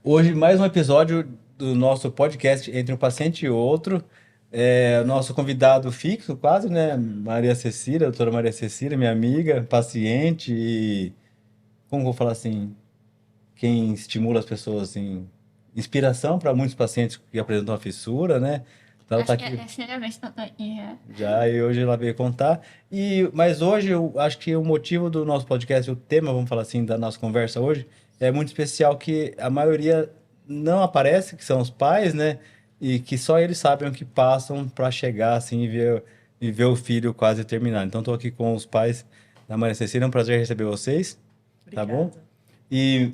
Hoje, mais um episódio do nosso podcast Entre um Paciente e Outro. Nosso convidado fixo, quase, né? Maria Cecília, doutora Maria Cecília, minha amiga, paciente e, como vou falar assim, quem estimula as pessoas, assim, inspiração para muitos pacientes que apresentam a fissura, né? Então, ela está Acho que é a aqui terceira vez que eu tô aqui. É. já e hoje ela veio contar. Mas hoje eu acho que o motivo do nosso podcast, o tema, vamos falar assim, da nossa conversa hoje, é muito especial que a maioria não aparece, que são os pais, né? E que só eles sabem o que passam para chegar assim e ver o filho quase terminar. Então estou aqui com os pais da Maria Cecília, é um prazer receber vocês, tá bom? Obrigada. E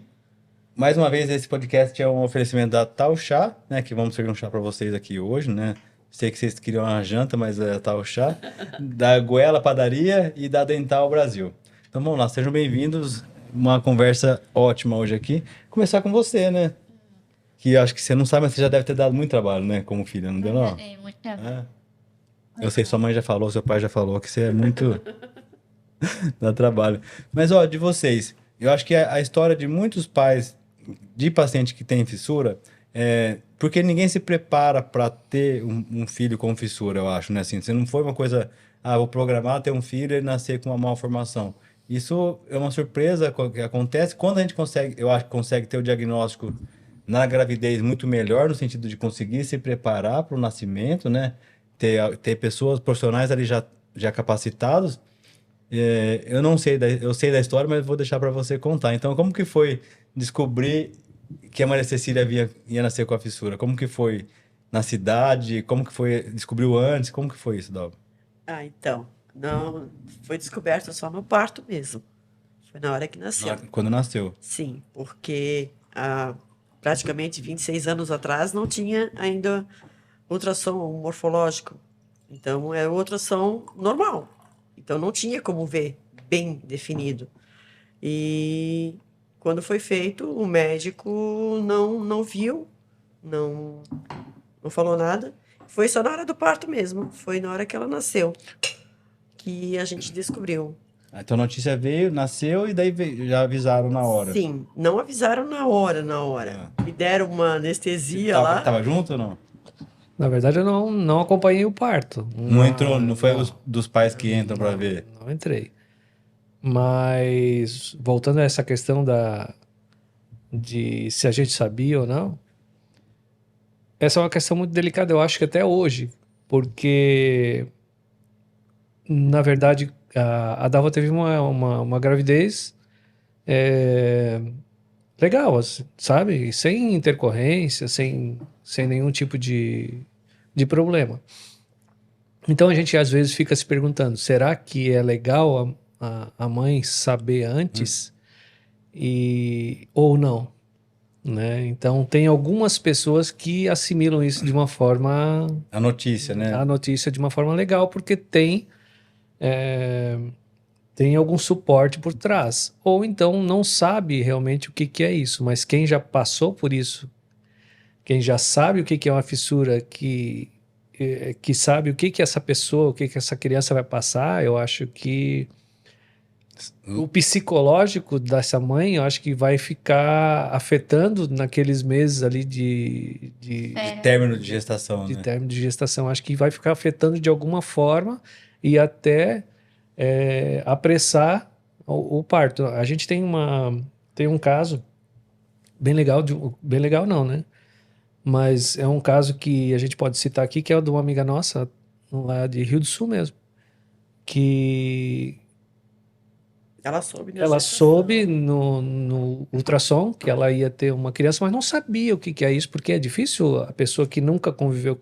mais uma vez, esse podcast é um oferecimento da Tal Chá, né? Que vamos servir um chá para vocês aqui hoje, né? Sei que vocês queriam uma janta, mas é Tal Chá. Da Goela Padaria e da Dental Brasil. Então vamos lá, sejam bem-vindos. Uma conversa ótima hoje aqui. Começar com você, né? Que acho que você não sabe, mas você já deve ter dado muito trabalho, né? Como filha, não deu, Eu já não? dei muito trabalho. É. Eu sei, sua mãe já falou, seu pai já falou que você é muito. Dá trabalho. Mas, ó, de vocês, eu acho que a história de muitos pais de paciente que tem fissura porque ninguém se prepara para ter um filho com fissura, eu acho, né? Assim, você não foi uma coisa, vou programar ter um filho e ele nascer com uma malformação. Isso é uma surpresa que acontece quando a gente consegue, eu acho que consegue ter o diagnóstico na gravidez muito melhor, no sentido de conseguir se preparar para o nascimento, né? Ter pessoas profissionais ali já capacitados. Eu não sei, eu sei da história, mas vou deixar para você contar. Então, como que foi descobrir que a Maria Cecília ia nascer com a fissura? Como que foi na cidade? Como que foi? Descobriu antes? Como que foi isso, Dalva? Então, não foi descoberto só no parto mesmo. Foi na hora que nasceu. Quando nasceu. Sim, porque há praticamente 26 anos atrás não tinha ainda ultrassom morfológico. Então, é ultrassom normal. Então, não tinha como ver bem definido. E quando foi feito, o médico não viu, não, não falou nada. Foi só na hora do parto mesmo. Foi na hora que ela nasceu que a gente descobriu. Então a notícia veio, nasceu e daí já avisaram na hora. Sim, não avisaram na hora. Ah. Me deram uma Você anestesia tava, lá. tava junto ou não? Na verdade, eu não acompanhei o parto. Não entrou, não foi Não, dos pais que entram para ver. não entrei. Mas, voltando a essa questão de se a gente sabia ou não, essa é uma questão muito delicada, eu acho que até hoje, porque, na verdade, a Dalva teve uma gravidez é, legal, assim, sabe? Sem intercorrência, sem nenhum tipo de problema. Então a gente às vezes fica se perguntando: será que é legal a mãe saber antes ou não? Né? Então tem algumas pessoas que assimilam isso de uma forma, A notícia, né? a notícia de uma forma legal, porque tem algum suporte por trás. Ou então não sabe realmente o que que é isso, mas quem já passou por isso, quem já sabe o que que é uma fissura, que sabe o que que essa pessoa, o que que essa criança vai passar, eu acho que o psicológico dessa mãe, eu acho que vai ficar afetando naqueles meses ali Sério. Término de gestação, de né? término de gestação. Acho que vai ficar afetando de alguma forma e até apressar o parto. A gente tem um caso bem legal, bem legal não, né? Mas é um caso que a gente pode citar aqui, que é o de uma amiga nossa, lá de Rio do Sul mesmo, que Ela soube na ela gestação. soube no ultrassom que ela ia ter uma criança, mas não sabia o que que é isso, porque é difícil a pessoa que nunca conviveu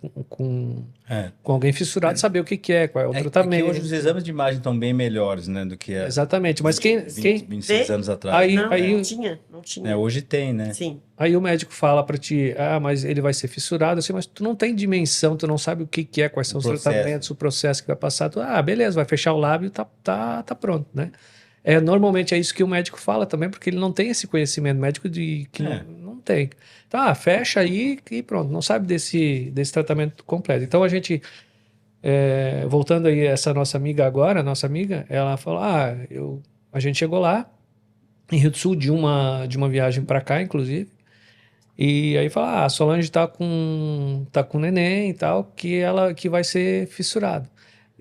É. com alguém fissurado saber o que que é, qual é o É que tratamento. hoje os exames de imagem estão bem melhores, né, do que Exatamente, mas 26 Vê? anos atrás. Aí- Não, aí- não tinha, não tinha. Hoje tem, né? Sim, aí o médico fala para ti, mas ele vai ser fissurado, assim, mas tu não tem dimensão, tu não sabe o que que é, quais são os processo. tratamentos, o processo que vai passar, beleza, vai fechar o lábio, tá pronto, né? Normalmente é isso que o médico fala também, porque ele não tem esse conhecimento médico de que não tem. Tá, fecha aí e pronto, não sabe desse tratamento completo. Então a gente, voltando aí essa nossa amiga agora, nossa amiga, ela falou, a gente chegou lá, em Rio do Sul, de uma viagem para cá, inclusive, E aí fala, a Solange tá com neném e tal, que vai ser fissurado.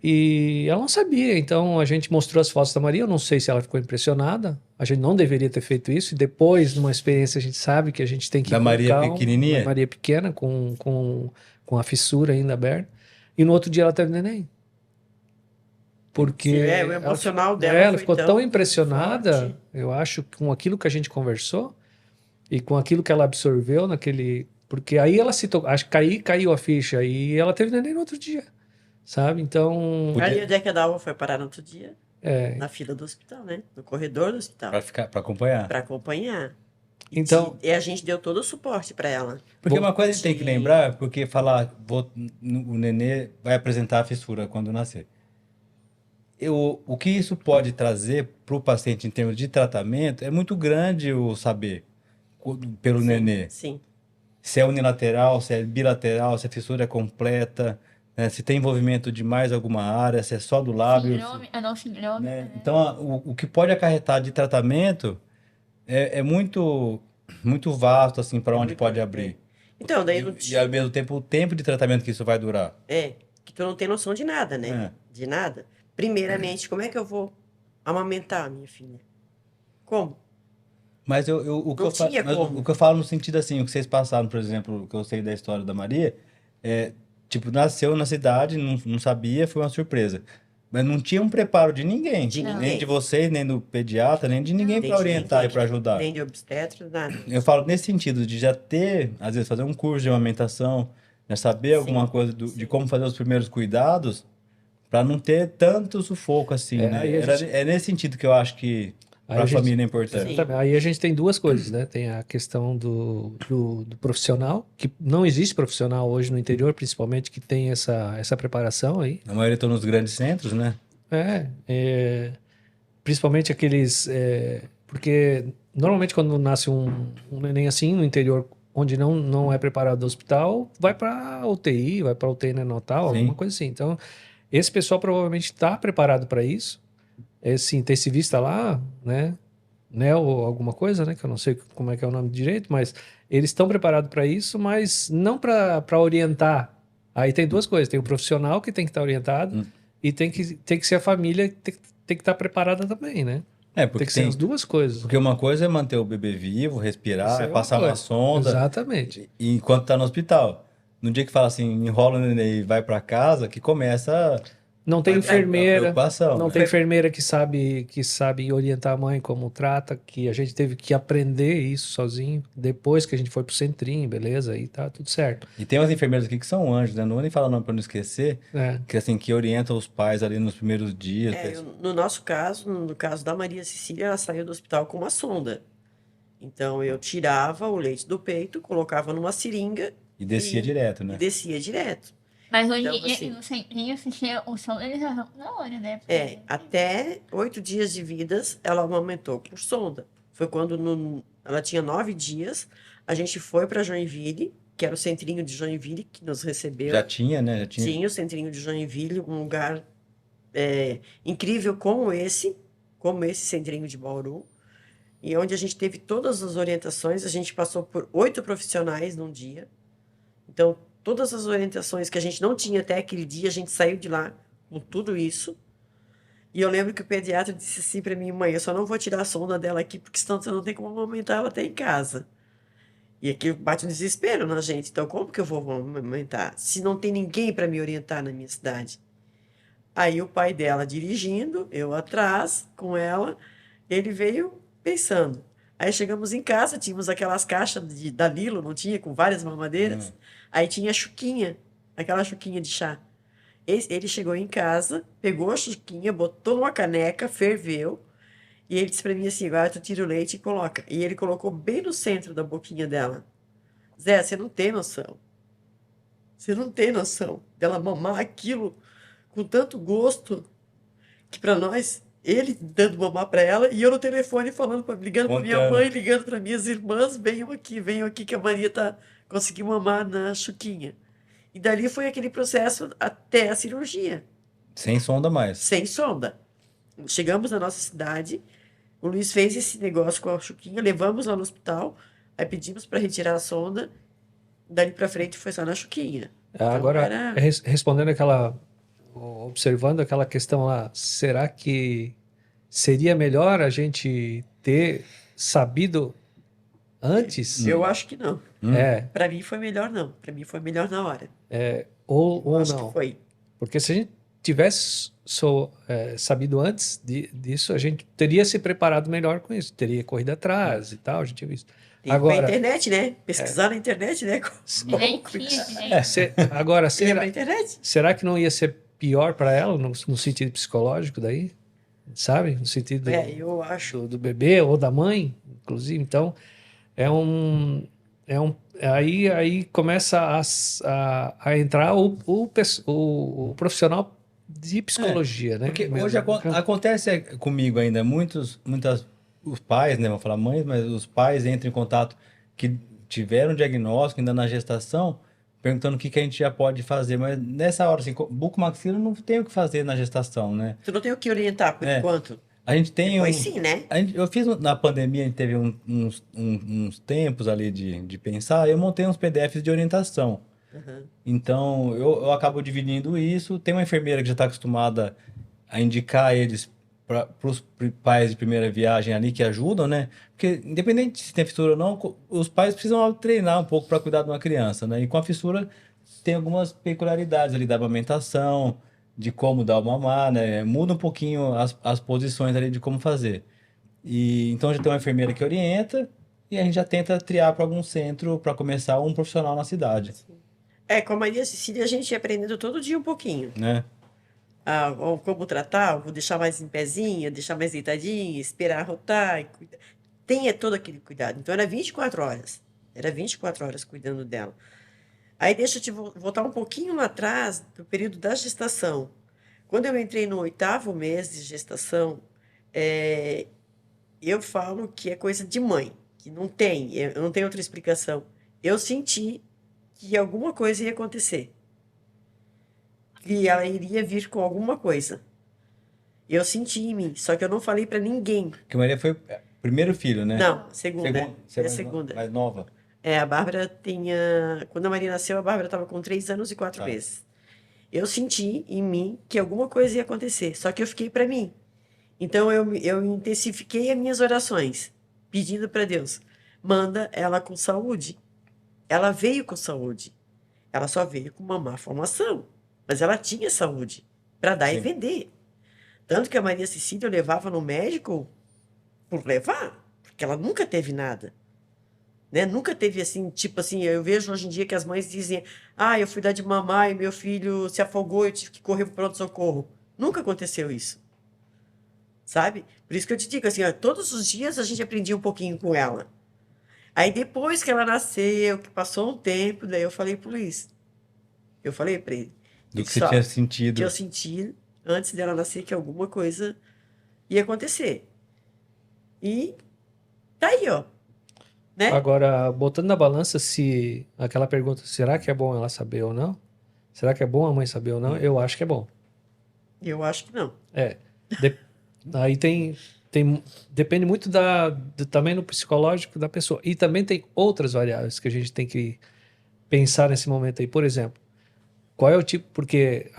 E ela não sabia, então a gente mostrou as fotos da Maria, eu não sei se ela ficou impressionada, a gente não deveria ter feito isso, e depois, numa experiência, a gente sabe que a gente tem que ir Da com Maria calma, pequenininha? da Maria pequena, com a fissura ainda aberta, e no outro dia ela teve neném. Porque Sim, o emocional dela ela foi ficou tão impressionada, forte. eu acho, com aquilo que a gente conversou, e com aquilo que ela absorveu naquele. Porque aí ela se tocou. Acho que aí caiu a ficha. E ela teve neném no outro dia. Sabe? Então. Ali onde é que a Dalva foi parar no outro dia? É, Na fila do hospital, né? No corredor do hospital. Pra acompanhar. Para acompanhar. Então. E a gente deu todo o suporte para ela. Porque Bom, uma coisa a gente tem que lembrar, porque falar, o nenê vai apresentar a fissura quando nascer. O que isso pode trazer para o paciente em termos de tratamento é muito grande o saber pelo nenê. Sim. Se é unilateral, se é bilateral, se a fissura é completa, né? Se tem envolvimento de mais alguma área, se é só do lábio. Síndrome, não síndrome. Né? Então, o que pode acarretar de tratamento é muito, muito vasto, assim, para onde pode abrir. Então, daí E ao mesmo tempo, o tempo de tratamento que isso vai durar. que tu não tem noção de nada, né? De nada. Primeiramente, como é que eu vou amamentar a minha filha? Como? Mas o que Não eu falo, tinha como. o que eu falo no sentido assim, o que vocês passaram, por exemplo, o que eu sei da história da Maria, tipo, nasceu na cidade, não sabia, foi uma surpresa. Mas não tinha um preparo de ninguém. De Nem ninguém. de vocês, nem do pediatra, nem de ninguém Nem para de orientar ninguém, e para ajudar. Nem de obstetra, nada. Eu falo nesse sentido, de já ter, às vezes, fazer um curso de amamentação, já saber alguma coisa de como fazer os primeiros cuidados, para não ter tanto sufoco assim, né? aí a gente- É nesse sentido que eu acho que Aí para a a gente- família é importante. Sim. Aí a gente tem duas coisas, né? Tem a questão do profissional, que não existe profissional hoje no interior, principalmente, que tem essa preparação aí. A maioria estão nos grandes centros, né? Principalmente aqueles. Porque normalmente quando nasce um neném assim no interior, onde não é preparado do hospital, vai para UTI, vai para UTI neonatal, Sim. alguma coisa assim. Então, esse pessoal provavelmente está preparado para isso. Esse intensivista lá, né? Ou alguma coisa, né? Que eu não sei como é que é o nome direito, mas eles estão preparados para isso, mas não para orientar. Aí tem duas coisas: tem o profissional que tem que estar orientado e tem que ser a família que tem que estar preparada também, né? Porque Tem que ser as duas coisas. Porque uma coisa é manter o bebê vivo, respirar, Isso é uma passar uma coisa. sonda, Exatamente. e enquanto tá no hospital. No dia que fala assim, enrola o neném e vai para casa, que começa Não tem a enfermeira, preocupação. não né? tem enfermeira que sabe orientar a mãe como trata, que a gente teve que aprender isso sozinho, depois que a gente foi pro centrinho, beleza, aí tá tudo certo. E tem umas enfermeiras aqui que são anjos, né? Não vou nem falar o nome para não esquecer, que assim, que orientam os pais ali nos primeiros dias. No nosso caso, no caso da Maria Cecília, ela saiu do hospital com uma sonda. Então, eu tirava o leite do peito, colocava numa seringa E descia direto, né? e descia direto. Mas hoje Então, em dia, assim- no centrinho, se tinha o som, eles já vão na hora, né? Até 8 dias de vidas, ela amamentou por sonda. Foi quando ela tinha 9 dias, a gente foi para Joinville, que era o centrinho de Joinville que nos recebeu. Já tinha, né? Já tinha. Tinha o centrinho de Joinville, um lugar incrível como esse centrinho de Bauru, e onde a gente teve todas as orientações. A gente passou por 8 profissionais num dia. Então, todas as orientações que a gente não tinha até aquele dia, a gente saiu de lá com tudo isso. E eu lembro que o pediatra disse assim para mim: mãe, eu só não vou tirar a sonda dela aqui, porque senão você não tem como amamentar ela até em casa. E aqui bate um desespero na gente. Então, como que eu vou amamentar se não tem ninguém para me orientar na minha cidade? Aí o pai dela dirigindo, eu atrás com ela, ele veio pensando. Aí chegamos em casa, tínhamos aquelas caixas da Lilo, não tinha, com várias mamadeiras. Aí tinha a chuquinha, aquela chuquinha de chá. Ele chegou em casa, pegou a chuquinha, botou numa caneca, ferveu, e ele disse para mim assim: agora tu tira o leite e coloca. E ele colocou bem no centro da boquinha dela. Zé, você não tem noção. Você não tem noção dela mamar aquilo com tanto gosto, que para nós, ele dando mamar para ela e eu no telefone falando, ligando para minha Contando. mãe, ligando para minhas irmãs: venham aqui que a Maria conseguiu mamar na chuquinha. E dali foi aquele processo até a cirurgia, Sem sonda mais. sem sonda. Chegamos na nossa cidade, o Luiz fez esse negócio com a chuquinha, levamos lá no hospital, Aí pedimos para retirar a sonda, dali para frente foi só na Chuquinha. Agora, era- respondendo observando aquela questão lá, será que seria melhor a gente ter sabido antes? Eu acho que não. É, Para mim foi melhor não. Para mim foi melhor na hora. ou Eu acho não? que foi. Porque se a gente tivesse sabido antes disso, a gente teria se preparado melhor com isso, teria corrido atrás e tal, a gente tinha visto. Tem que ir Agora, pra internet, né? Pesquisar na internet, né? Nem tinha direito. agora Ia será, pra internet. será que não ia ser pior para ela no sentido psicológico daí? Sabe? No sentido Eu acho. do bebê ou da mãe, inclusive. Então, aí começa a entrar o profissional de psicologia, né? Porque Mesmo. hoje acontece comigo ainda, os pais, né, vou falar mães, mas os pais entram em contato que tiveram diagnóstico ainda na gestação, perguntando o que que a gente já pode fazer, mas nessa hora, assim, bucomaxila não tem o que fazer na gestação, né? Tu não tem o que orientar por É. enquanto. A gente tem Depois sim, né? eu fiz na pandemia, a gente teve uns tempos ali de pensar, eu montei uns PDFs de orientação. Uhum. Então, eu acabo dividindo isso. Tem uma enfermeira que já está acostumada a indicar eles para os pais de primeira viagem ali que ajudam, né? Porque, independente se tem fissura ou não, os pais precisam treinar um pouco para cuidar de uma criança, né? E com a fissura tem algumas peculiaridades ali da amamentação, de como dar o mamar, né? Muda um pouquinho as posições ali de como fazer. E então já tem uma enfermeira que orienta e a gente já tenta triar para algum centro para começar um profissional na cidade, Com a Maria Cecília a gente ia aprendendo todo dia um pouquinho. né? Ou como tratar, vou deixar mais em pezinha, deixar mais deitadinha, esperar rotar. Tenha todo aquele cuidado. Então era 24 horas. Era 24 horas cuidando dela. Aí deixa eu te voltar um pouquinho lá atrás, do período da gestação. Quando eu entrei no 8º mês de gestação, eu falo que é coisa de mãe, que não tem, eu não tenho outra explicação. Eu senti que alguma coisa ia acontecer. Que ela iria vir com alguma coisa. Eu senti em mim, só que eu não falei para ninguém. Porque Maria foi o primeiro filho, né? Não, segunda. Você É a mais segunda. mais nova. A Bárbara tinha. Quando a Maria nasceu, a Bárbara estava com 3 anos e 4 Tá. meses. Eu senti em mim que alguma coisa ia acontecer, só que eu fiquei para mim. Então eu intensifiquei as minhas orações, pedindo para Deus: manda ela com saúde. Ela veio com saúde. Ela só veio com uma má formação, mas ela tinha saúde para dar e Sim. vender. Tanto que a Maria Cecília eu levava no médico por levar, porque ela nunca teve nada. Né? Nunca teve assim, tipo assim, eu vejo hoje em dia que as mães dizem: eu fui dar de mamar e meu filho se afogou e eu tive que correr para o pronto-socorro. Nunca aconteceu isso. Sabe? Por isso que eu te digo assim, todos os dias a gente aprendia um pouquinho com ela. Aí depois que ela nasceu, que passou um tempo, daí eu falei pro Luiz. Eu falei para ele. Do que disse, você tinha sentido. que eu senti antes dela nascer que alguma coisa ia acontecer. E tá aí, ó. Né? Agora, botando na balança se aquela pergunta, será que é bom ela saber ou não? Será que é bom a mãe saber ou não? Eu acho que é bom. Eu acho que não. Aí depende muito também do psicológico da pessoa. E também tem outras variáveis que a gente tem que pensar nesse momento aí. Por exemplo, qual é o tipo... Porque,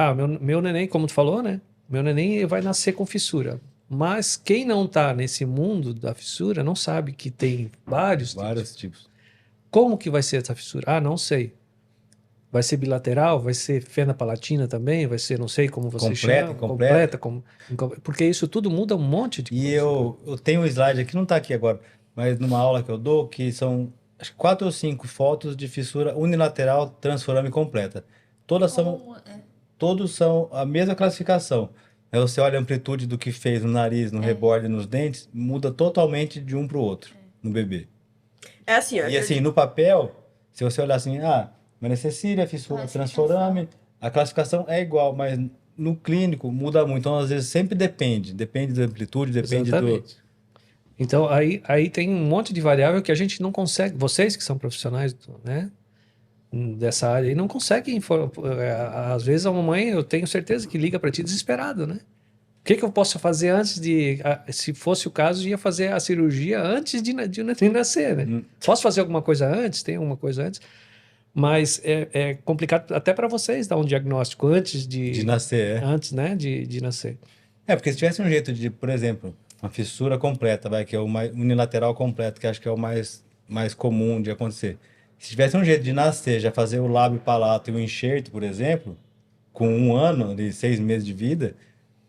meu neném, como tu falou, né? Meu neném vai nascer com fissura. Mas quem não tá nesse mundo da fissura não sabe que tem vários tipos. Como que vai ser essa fissura? Não sei. Vai ser bilateral? Vai ser fenda palatina também? Vai ser, não sei como você chama. Completa. Porque isso tudo muda um monte de coisa. E eu tenho um slide aqui, não está aqui agora, mas numa aula que eu dou, que são acho que 4 ou 5 fotos de fissura unilateral transforame completa. Todos são a mesma classificação. Aí você olha a amplitude do que fez no nariz, no reborde, nos dentes, muda totalmente de um para o outro no bebê. É assim, ó. E assim, no papel, se você olhar assim, Maria Cecília, fissura transforame, a classificação é igual, mas no clínico muda muito. Então, às vezes, sempre depende da amplitude, depende Exatamente. Então, aí tem um monte de variável que a gente não consegue, vocês que são profissionais, né, dessa área, aí não conseguem, às vezes a mamãe, eu tenho certeza que liga para ti desesperado, né? que eu posso fazer antes de... Se fosse o caso, ia fazer a cirurgia antes de nascer, né? Posso fazer alguma coisa antes? Tem alguma coisa antes? Mas é complicado até para vocês dar um diagnóstico antes De nascer, Antes, né? De nascer. Porque se tivesse um jeito de, por exemplo, uma fissura completa, que é o mais unilateral completo, que acho que é o mais comum de acontecer. Se tivesse um jeito de nascer, já fazer o lábio palato e o enxerto, por exemplo, com 1 ano, de 6 meses de vida,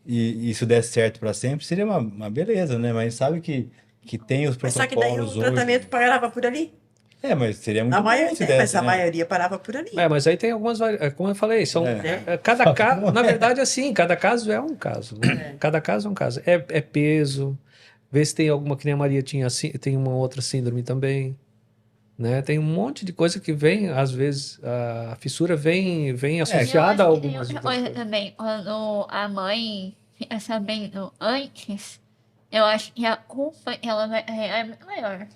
e isso desse certo para sempre, seria uma beleza, né? Mas sabe que tem os Mas só que daí protocolos o hoje. tratamento parava por ali. Mas seria muito A bom maioria, se mas desse, a né? maioria parava por ali. Mas aí tem algumas... Como eu falei, são... cada caso... Na verdade, assim, cada caso é um caso. Né? Cada caso é um caso. É peso. Vê se tem alguma, que nem a Maria tinha, tem uma outra síndrome também. Né? Tem um monte de coisa que vem, às vezes, a fissura vem associada a Eu acho que tem algumas outra outras coisa coisas. também. Quando a mãe fica sabendo antes, eu acho que a culpa ela é muito maior.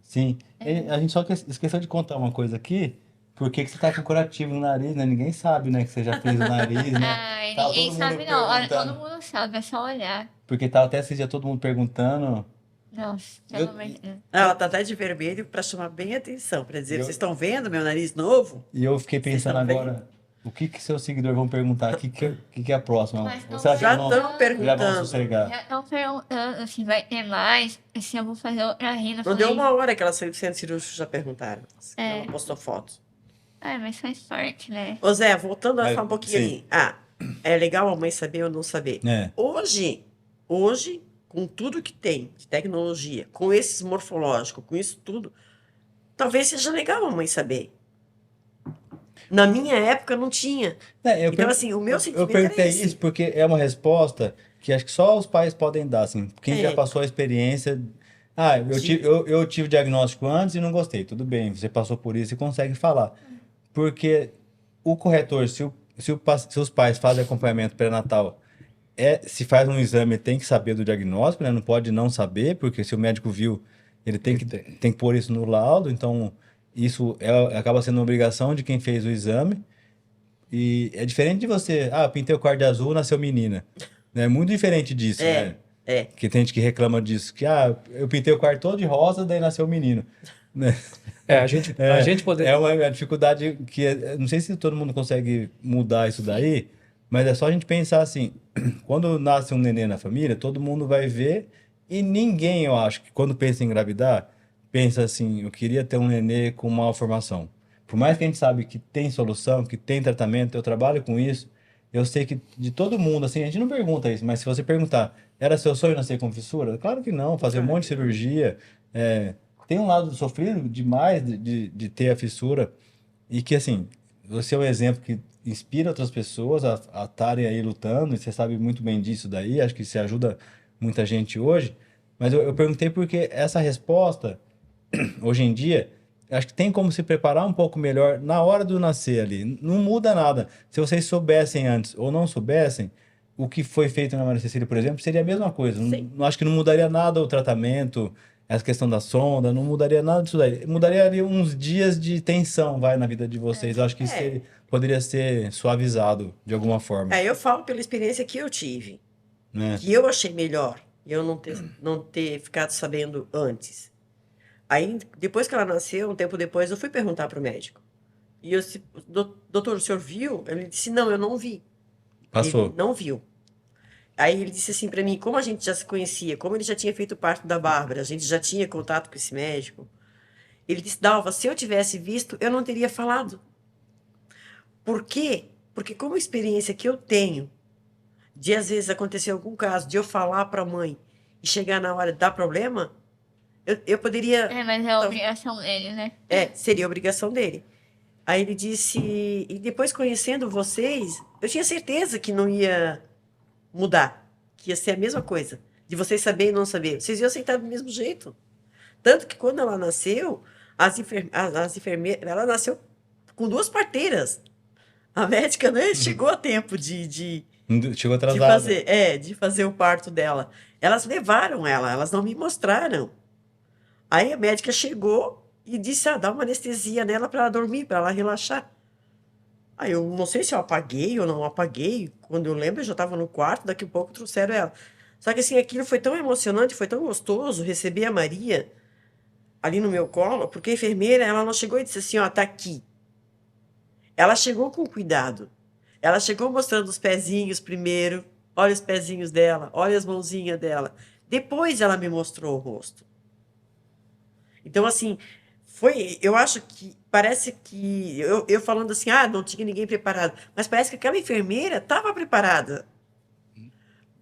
Sim. A gente só esqueceu de contar uma coisa aqui. Por que você tá com curativo no nariz, né? Ninguém sabe, né? Que você já fez o nariz, né? Ai, Tava ninguém todo mundo sabe não. Olha, perguntando. todo mundo sabe, é só olhar. Porque tava até esse dia todo mundo perguntando. Nossa, Eu- pelo amor de Deus. Ela tá até de vermelho para chamar bem atenção, para dizer, Eu- vocês estão vendo meu nariz novo? E eu fiquei Vocês pensando estão agora, o que seus seguidores vão perguntar? O que é a próxima? Mas Ou não será que já eles vão- estão já vão perguntando. sossegar? Já estão perguntando se vai ter mais, se eu vou fazer outra rina. Não deu uma hora que ela saiu do centro cirúrgico, já perguntaram. É. Ela postou fotos. Mas faz parte, né? Ô Zé, voltando a Mas, falar um pouquinho sim. ali. É legal a mãe saber ou não saber. É. Hoje, com tudo que tem de tecnologia, com esses morfológicos, com isso tudo, talvez seja legal a mãe saber. Na minha época não tinha. Então, assim, o meu eu sentimento perguntei era esse. isso porque é uma resposta que acho que só os pais podem dar, assim. Quem É. já passou a experiência. Eu tive diagnóstico antes e não gostei. Tudo bem, você passou por isso e consegue falar. Porque o corretor, se os pais fazem acompanhamento pré-natal, se faz um exame, tem que saber do diagnóstico, né? Não pode não saber, porque se o médico viu, ele tem que pôr isso no laudo. Então, isso acaba sendo uma obrigação de quem fez o exame. E é diferente de você, pintei o quarto de azul, nasceu menina. É muito diferente disso, né? Que tem gente que reclama disso, que eu pintei o quarto todo de rosa, daí nasceu menino. Né? A gente poder... É uma dificuldade que não sei se todo mundo consegue mudar isso daí, mas é só a gente pensar assim, quando nasce um neném na família, todo mundo vai ver e ninguém, eu acho, que quando pensa em engravidar, pensa assim, eu queria ter um nenê com malformação. Por mais que a gente sabe que tem solução, que tem tratamento, eu trabalho com isso, eu sei que de todo mundo, assim, a gente não pergunta isso, mas se você perguntar, era seu sonho nascer com fissura? Claro que não, fazer um monte de cirurgia, tem um lado sofrido demais de ter a fissura e que, assim, você é um exemplo que inspira outras pessoas a estarem aí lutando, e você sabe muito bem disso daí, acho que você ajuda muita gente hoje, mas eu perguntei porque essa resposta, hoje em dia, acho que tem como se preparar um pouco melhor na hora do nascer ali, não muda nada. Se vocês soubessem antes ou não soubessem, o que foi feito na Maria Cecília, por exemplo, seria a mesma coisa. Não acho que não mudaria nada o tratamento, essa questão da sonda, não mudaria nada disso daí. Mudaria ali uns dias de tensão, na vida de vocês. Eu acho que isso poderia ser suavizado de alguma forma. Eu falo pela experiência que eu tive, Né? que eu achei melhor, eu não ter ficado sabendo antes. Aí, depois que ela nasceu, um tempo depois, eu fui perguntar para o médico. E eu disse, doutor, o senhor viu? Ele disse, não, eu não vi. Passou. Ele não viu. Aí ele disse assim para mim, como a gente já se conhecia, como ele já tinha feito parte da Bárbara, a gente já tinha contato com esse médico, ele disse, Dalva, se eu tivesse visto, eu não teria falado. Por quê? Porque como experiência que eu tenho, de às vezes acontecer algum caso, de eu falar para a mãe e chegar na hora de dar problema, eu poderia... Mas é a obrigação dele, né? Seria a obrigação dele. Aí ele disse, e depois conhecendo vocês, eu tinha certeza que não ia mudar, que ia ser a mesma coisa, de vocês saberem e não saber. Vocês iam aceitar do mesmo jeito. Tanto que quando ela nasceu, as enfermeiras, ela nasceu com 2 parteiras. A médica não chegou a tempo Chegou atrasado. de fazer o parto dela. Elas levaram ela, elas não me mostraram. Aí a médica chegou e disse, dá uma anestesia nela para ela dormir, para ela relaxar. Aí eu não sei se eu apaguei ou não apaguei. Quando eu lembro, eu já estava no quarto, daqui a pouco trouxeram ela. Só que assim, aquilo foi tão emocionante, foi tão gostoso receber a Maria ali no meu colo, porque a enfermeira, ela não chegou e disse assim, ó, tá aqui. Ela chegou com cuidado. Ela chegou mostrando os pezinhos primeiro. Olha os pezinhos dela, olha as mãozinhas dela. Depois ela me mostrou o rosto. Então, assim, eu acho que, parece que, eu falando assim, não tinha ninguém preparado, mas parece que aquela enfermeira estava preparada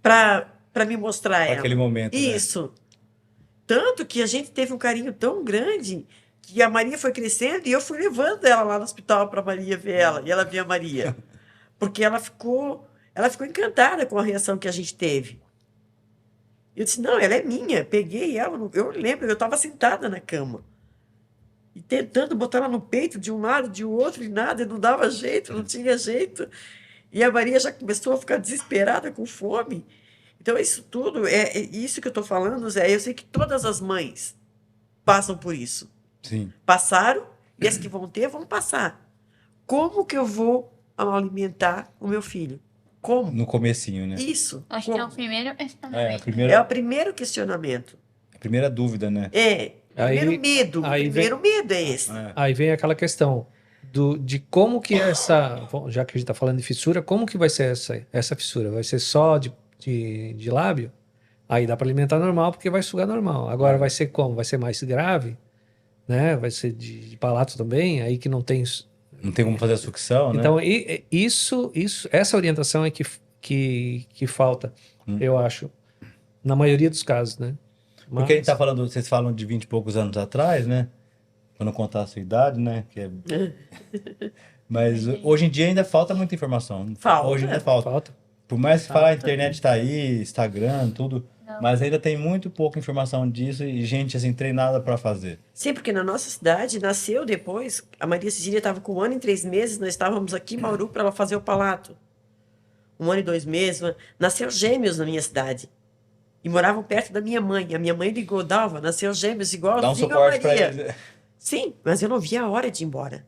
para me mostrar Pra ela. aquele momento, né? Isso. Tanto que a gente teve um carinho tão grande que a Maria foi crescendo e eu fui levando ela lá no hospital para Maria ver ela, e ela via a Maria. Porque ela ficou encantada com a reação que a gente teve. Eu disse, não, ela é minha. Peguei ela, eu lembro, eu estava sentada na cama. E tentando botar ela no peito de um lado, de outro, e nada, não dava jeito, não tinha jeito. E a Maria já começou a ficar desesperada, com fome. Então, isso tudo, é isso que eu estou falando, Zé. Eu sei que todas as mães passam por isso. Sim. Passaram, e as que vão ter, vão passar. Como que eu vou alimentar o meu filho? Como? No comecinho, né? Isso. Acho que é o Como? primeiro É, a questionamento. primeira, É o primeiro questionamento. a primeira dúvida, né? Primeiro Aí- medo. O aí primeiro medo é esse. É. Aí vem aquela questão de como que bom, já que a gente está falando de fissura, como que vai ser essa fissura? Vai ser só de lábio? Aí dá para alimentar normal porque vai sugar normal. Agora vai ser como? Vai ser mais grave, né? Vai ser de palato também, aí que não tem. Não tem como fazer a sucção, né? Então, essa orientação é que falta, eu acho, na maioria dos casos, né? Porque a gente tá Mas- falando, vocês falam de 20 e poucos anos atrás, né? Pra não contar a sua idade, né? Mas hoje em dia ainda falta muita informação. Falta. Hoje ainda falta. falta. Por mais que falar, a internet tá aí, Instagram, tudo. Não. Mas ainda tem muito pouca informação disso e gente assim treinada pra fazer. Sim, porque na nossa cidade nasceu depois. A Maria Cecília estava com 1 ano e 3 meses. Nós estávamos aqui em Bauru para ela fazer o palato. 1 ano e 2 meses. Nasceu gêmeos na minha cidade. E moravam perto da minha mãe. A minha mãe ligou, Dalva, nasceu gêmeos igualzinho Dá um a suporte pra Maria. eles. Sim, mas eu não via a hora de ir embora.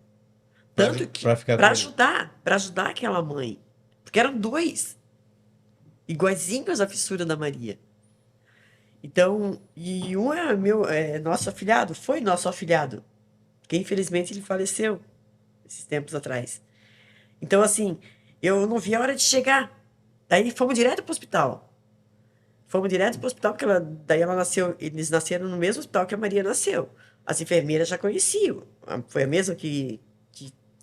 Pra Tanto aju- que pra ficar para com ele. ajudar aquela mãe. Porque eram 2, iguaizinhos à fissura da Maria. Então, e um é nosso afilhado, foi nosso afilhado, que infelizmente ele faleceu esses tempos atrás. Então, assim, eu não via a hora de chegar. Daí fomos direto para o hospital. Fomos direto para o hospital, porque daí ela nasceu, eles nasceram no mesmo hospital que a Maria nasceu. As enfermeiras já conheciam, foi a mesma que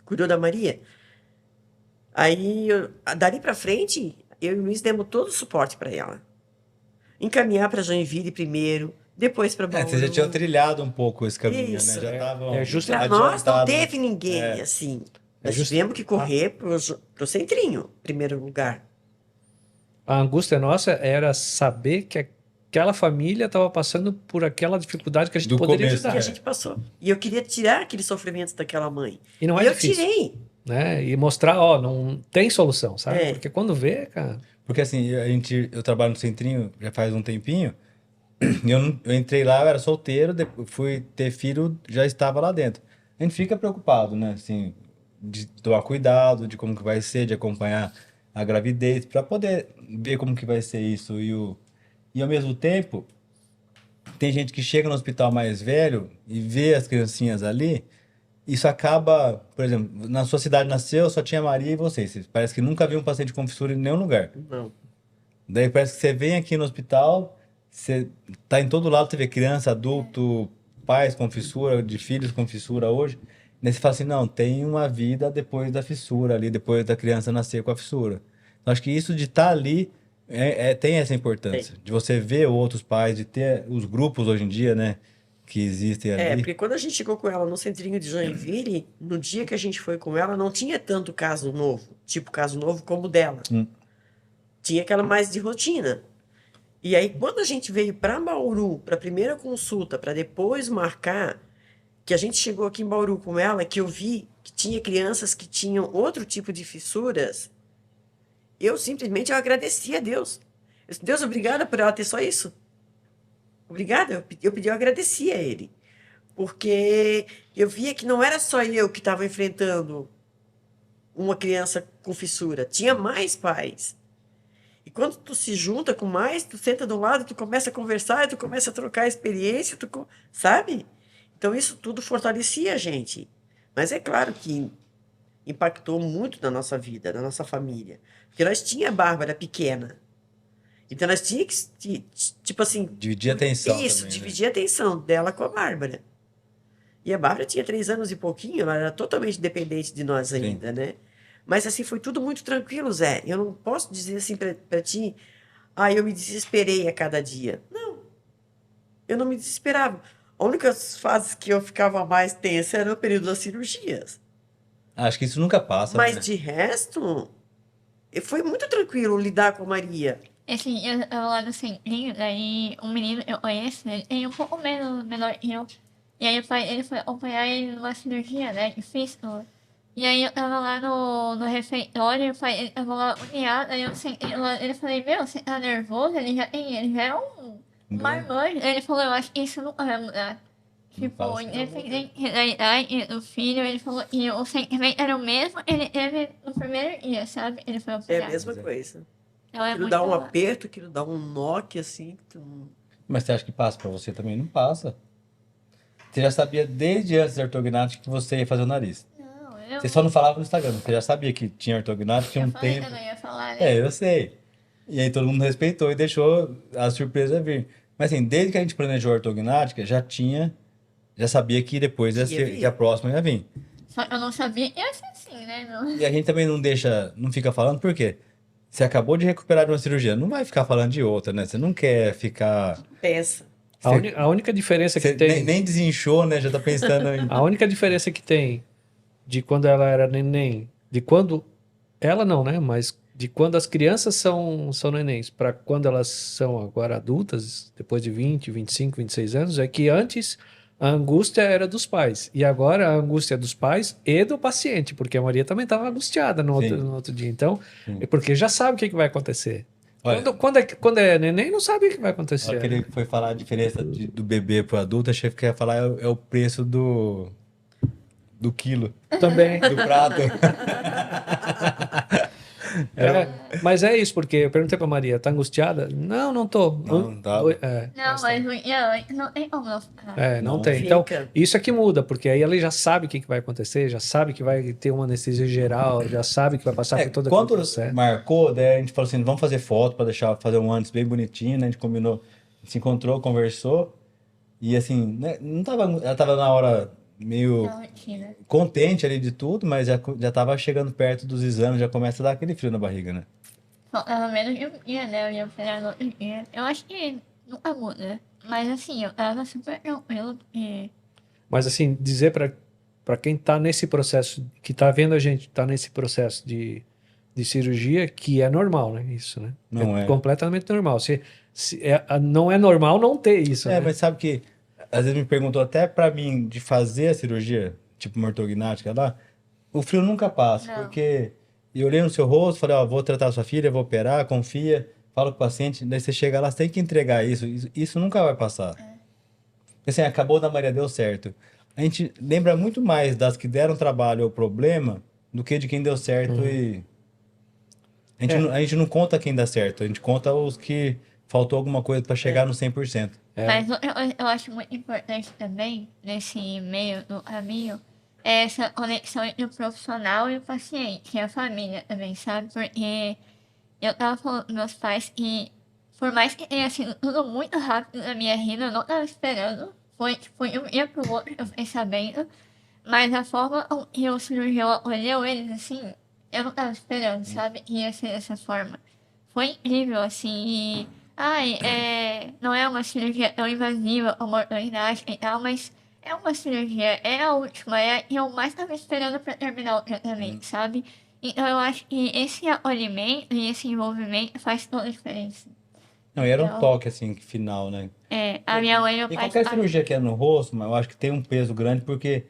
cuidou da Maria. Aí, dali para frente, eu e o Luiz demos todo o suporte para ela. Encaminhar para Joinville primeiro, depois para Bauru. Vocês já tinham trilhado um pouco esse caminho, Isso. né? Já estavam É justo- Para nós não adiantados. teve ninguém É. assim. É Nós justo- tivemos que correr pro centrinho, em primeiro lugar. A angústia nossa era saber que aquela família estava passando por aquela dificuldade que a gente Do poderia começo, Que ajudar. a gente passou. E eu queria tirar aquele sofrimento daquela mãe. E não e é eu difícil, tirei. né? E mostrar, ó, não tem solução, sabe? É. Porque quando vê, cara, Porque assim, eu trabalho no centrinho já faz um tempinho. E eu entrei lá, eu era solteiro, depois fui ter filho, já estava lá dentro. A gente fica preocupado, né? Assim, de tomar cuidado, de como que vai ser, de acompanhar a gravidez, para poder ver como que vai ser isso. E ao mesmo tempo, tem gente que chega no hospital mais velho e vê as criancinhas ali, isso acaba, por exemplo, na sua cidade nasceu, só tinha Maria e vocês. Parece que nunca viu um paciente com fissura em nenhum lugar. Não. Daí parece que você vem aqui no hospital, você tá em todo lado, você vê criança, adulto, pais com fissura, de filhos com fissura hoje. Daí você fala assim, não, tem uma vida depois da fissura ali, depois da criança nascer com a fissura. Então acho que isso de estar ali tem essa importância. De você ver outros pais, de ter os grupos hoje em dia, né, que existem ali. Porque quando a gente chegou com ela no centrinho de Joinville, no dia que a gente foi com ela, não tinha tanto caso novo, tipo caso novo como o dela. Tinha aquela mais de rotina. E aí, quando a gente veio para Bauru, para a primeira consulta, para depois marcar, que a gente chegou aqui em Bauru com ela, que eu vi que tinha crianças que tinham outro tipo de fissuras, eu simplesmente agradeci a Deus. Eu disse, Deus, obrigada por ela ter só isso. Obrigada, eu agradeci a Ele. Porque eu via que não era só eu que estava enfrentando uma criança com fissura, tinha mais pais. E quando tu se junta com mais, tu senta do lado, tu começa a conversar, tu começa a trocar experiência, sabe? Então isso tudo fortalecia a gente. Mas é claro que impactou muito na nossa vida, na nossa família. Porque nós tinha a Bárbara pequena. Então nós tinha que, tipo assim... Dividir a atenção Isso, também, né? dividir a atenção dela com a Bárbara. E a Bárbara tinha 3 anos e pouquinho, ela era totalmente dependente de nós ainda, né? Mas assim, foi tudo muito tranquilo, Zé. Eu não posso dizer assim pra ti, eu me desesperei a cada dia. Não, eu não me desesperava. A única fase que eu ficava mais tensa era o período das cirurgias. Acho que isso nunca passa, Mas né? de resto, foi muito tranquilo lidar com a Maria. Assim, eu lá no centrinho, daí um menino, eu conheço, ele é um pouco menor que eu. E aí o pai, ele foi acompanhar ele numa cirurgia, né, de fístula. E aí eu tava lá no refeitório, o pai, ele tava lá uniado, aí eu sentei lá, ele falei, meu, você tá nervoso? Ele já é um marmanjo. Ele falou, eu acho que isso nunca vai mudar. Tipo, passa. independente da idade do filho, ele falou que o sentimento era o mesmo, ele teve no primeiro dia, sabe? Ele foi É operado. a mesma coisa. Então é Aquilo muito... dá um aperto, aquilo dá um nó que assim... Mas você acha que passa pra você também? Não passa. Você já sabia desde antes da ortognática que você ia fazer o nariz. Não, eu... Você só não falava no Instagram. Você já sabia que tinha ortognática, tinha Eu um falei que tempo. eu não ia falar, né? É, eu sei. E aí todo mundo respeitou e deixou a surpresa vir. Mas assim, desde que a gente planejou a ortognática, já sabia que depois Ia vir. que a próxima ia vir. Só que eu não sabia que ia ser assim, né? Não. E a gente também não fica falando, por quê? Você acabou de recuperar de uma cirurgia, não vai ficar falando de outra, né? Você não quer ficar. Pensa. A única diferença que Você tem... nem desinchou, né? Já tá pensando em. A única diferença que tem de quando ela era neném, de quando ela não, né? Mas de quando as crianças são nenéns para quando elas são agora adultas, depois de 20, 25, 26 anos, é que antes a angústia era dos pais e agora a angústia é dos pais e do paciente, porque a Maria também estava angustiada Sim. no outro dia. Então, Sim. é porque já sabe o que vai acontecer. Olha, Quando é neném, não sabe o que vai a acontecer. hora que ele foi falar a diferença do bebê pro adulto, achei que ia falar é o preço do quilo, Também. do prato. Mas é isso, porque eu perguntei pra Maria, tá angustiada? Não, não tô. Não, tá. Não, mas o dia antes não tem como não ficar. Não Não tem. Então, fica. isso é que muda, porque aí ela já sabe o que vai acontecer, já sabe que vai ter uma anestesia geral, já sabe que vai passar por todo aquele Quando processo. marcou, daí a gente falou assim, vamos fazer foto para fazer um antes bem bonitinho, né? A gente combinou, se encontrou, conversou e assim, né? Ela tava na hora meio Na rotina. contente ali de tudo, mas já tava chegando perto dos exames, já começa a dar aquele frio na barriga, né? Faltava menos de um dia, né? Eu ia operar no outro dia. Eu acho que nunca muda. Mas assim, eu tava super tranquilo, porque... Mas assim, dizer para quem tá nesse processo, que tá vendo a gente, tá nesse processo de cirurgia, que é normal, né? Isso, né? Não é. Completamente normal. Não é normal não ter isso, né? Mas sabe que às vezes me perguntou até pra mim de fazer a cirurgia, tipo uma ortognática lá, o frio nunca passa, Não. porque eu olhei no seu rosto, falei, ó, vou tratar a sua filha, vou operar, confia, fala com o paciente, daí você chega lá, você tem que entregar isso nunca vai passar. Assim, acabou da Maria, deu certo. A gente lembra muito mais das que deram trabalho ou problema do que de quem deu certo e... A gente não conta quem dá certo, a gente conta os que faltou alguma coisa pra chegar no 100%. Mas eu acho muito importante também, nesse meio do caminho, é essa conexão entre o profissional e o paciente, e a família também, sabe? Porque eu tava falando com meus pais que, por mais que tenha sido tudo muito rápido na minha vida, eu não tava esperando. Foi tipo, de um dia pro outro eu fiquei sabendo, mas a forma com que o cirurgião acolheu eles, assim, eu não tava esperando, sabe? Que ia ser dessa forma. Foi incrível, assim, e... não é uma cirurgia tão invasiva como a ortognática e tal, mas é uma cirurgia, é a última, é a que eu mais tava esperando pra terminar o tratamento, sabe? Então eu acho que esse acolhimento e esse envolvimento faz toda a diferença. Não, e era um Então, toque, assim, final, né? a minha mãe e meu E pai... qualquer cirurgia que é no rosto, mas eu acho que tem um peso grande porque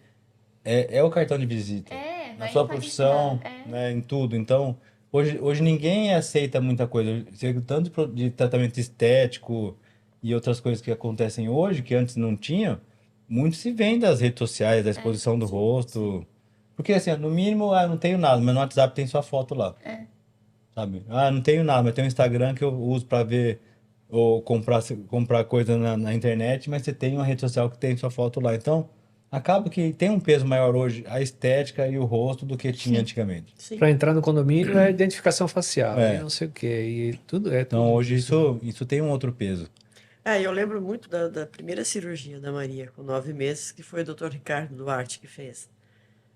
é o cartão de visita. Na vai sua profissão, facilitar, né, em tudo. Então, hoje ninguém aceita muita coisa. Tanto de tratamento estético e outras coisas que acontecem hoje, que antes não tinham, muito se vem das redes sociais, da exposição do rosto. Porque assim, ó, no mínimo, eu não tenho nada, mas no WhatsApp tem sua foto lá. Sabe? Não tenho nada, mas tem um Instagram que eu uso pra ver ou comprar coisa na internet, mas você tem uma rede social que tem sua foto lá. Então, acaba que tem um peso maior hoje a estética e o rosto do que tinha antigamente. Sim. Para entrar no condomínio é identificação facial É. e não sei o quê. E tudo é Então, tudo hoje isso tem um outro peso. Eu lembro muito da primeira cirurgia da Maria, com 9 meses, que foi o Dr. Ricardo Duarte que fez.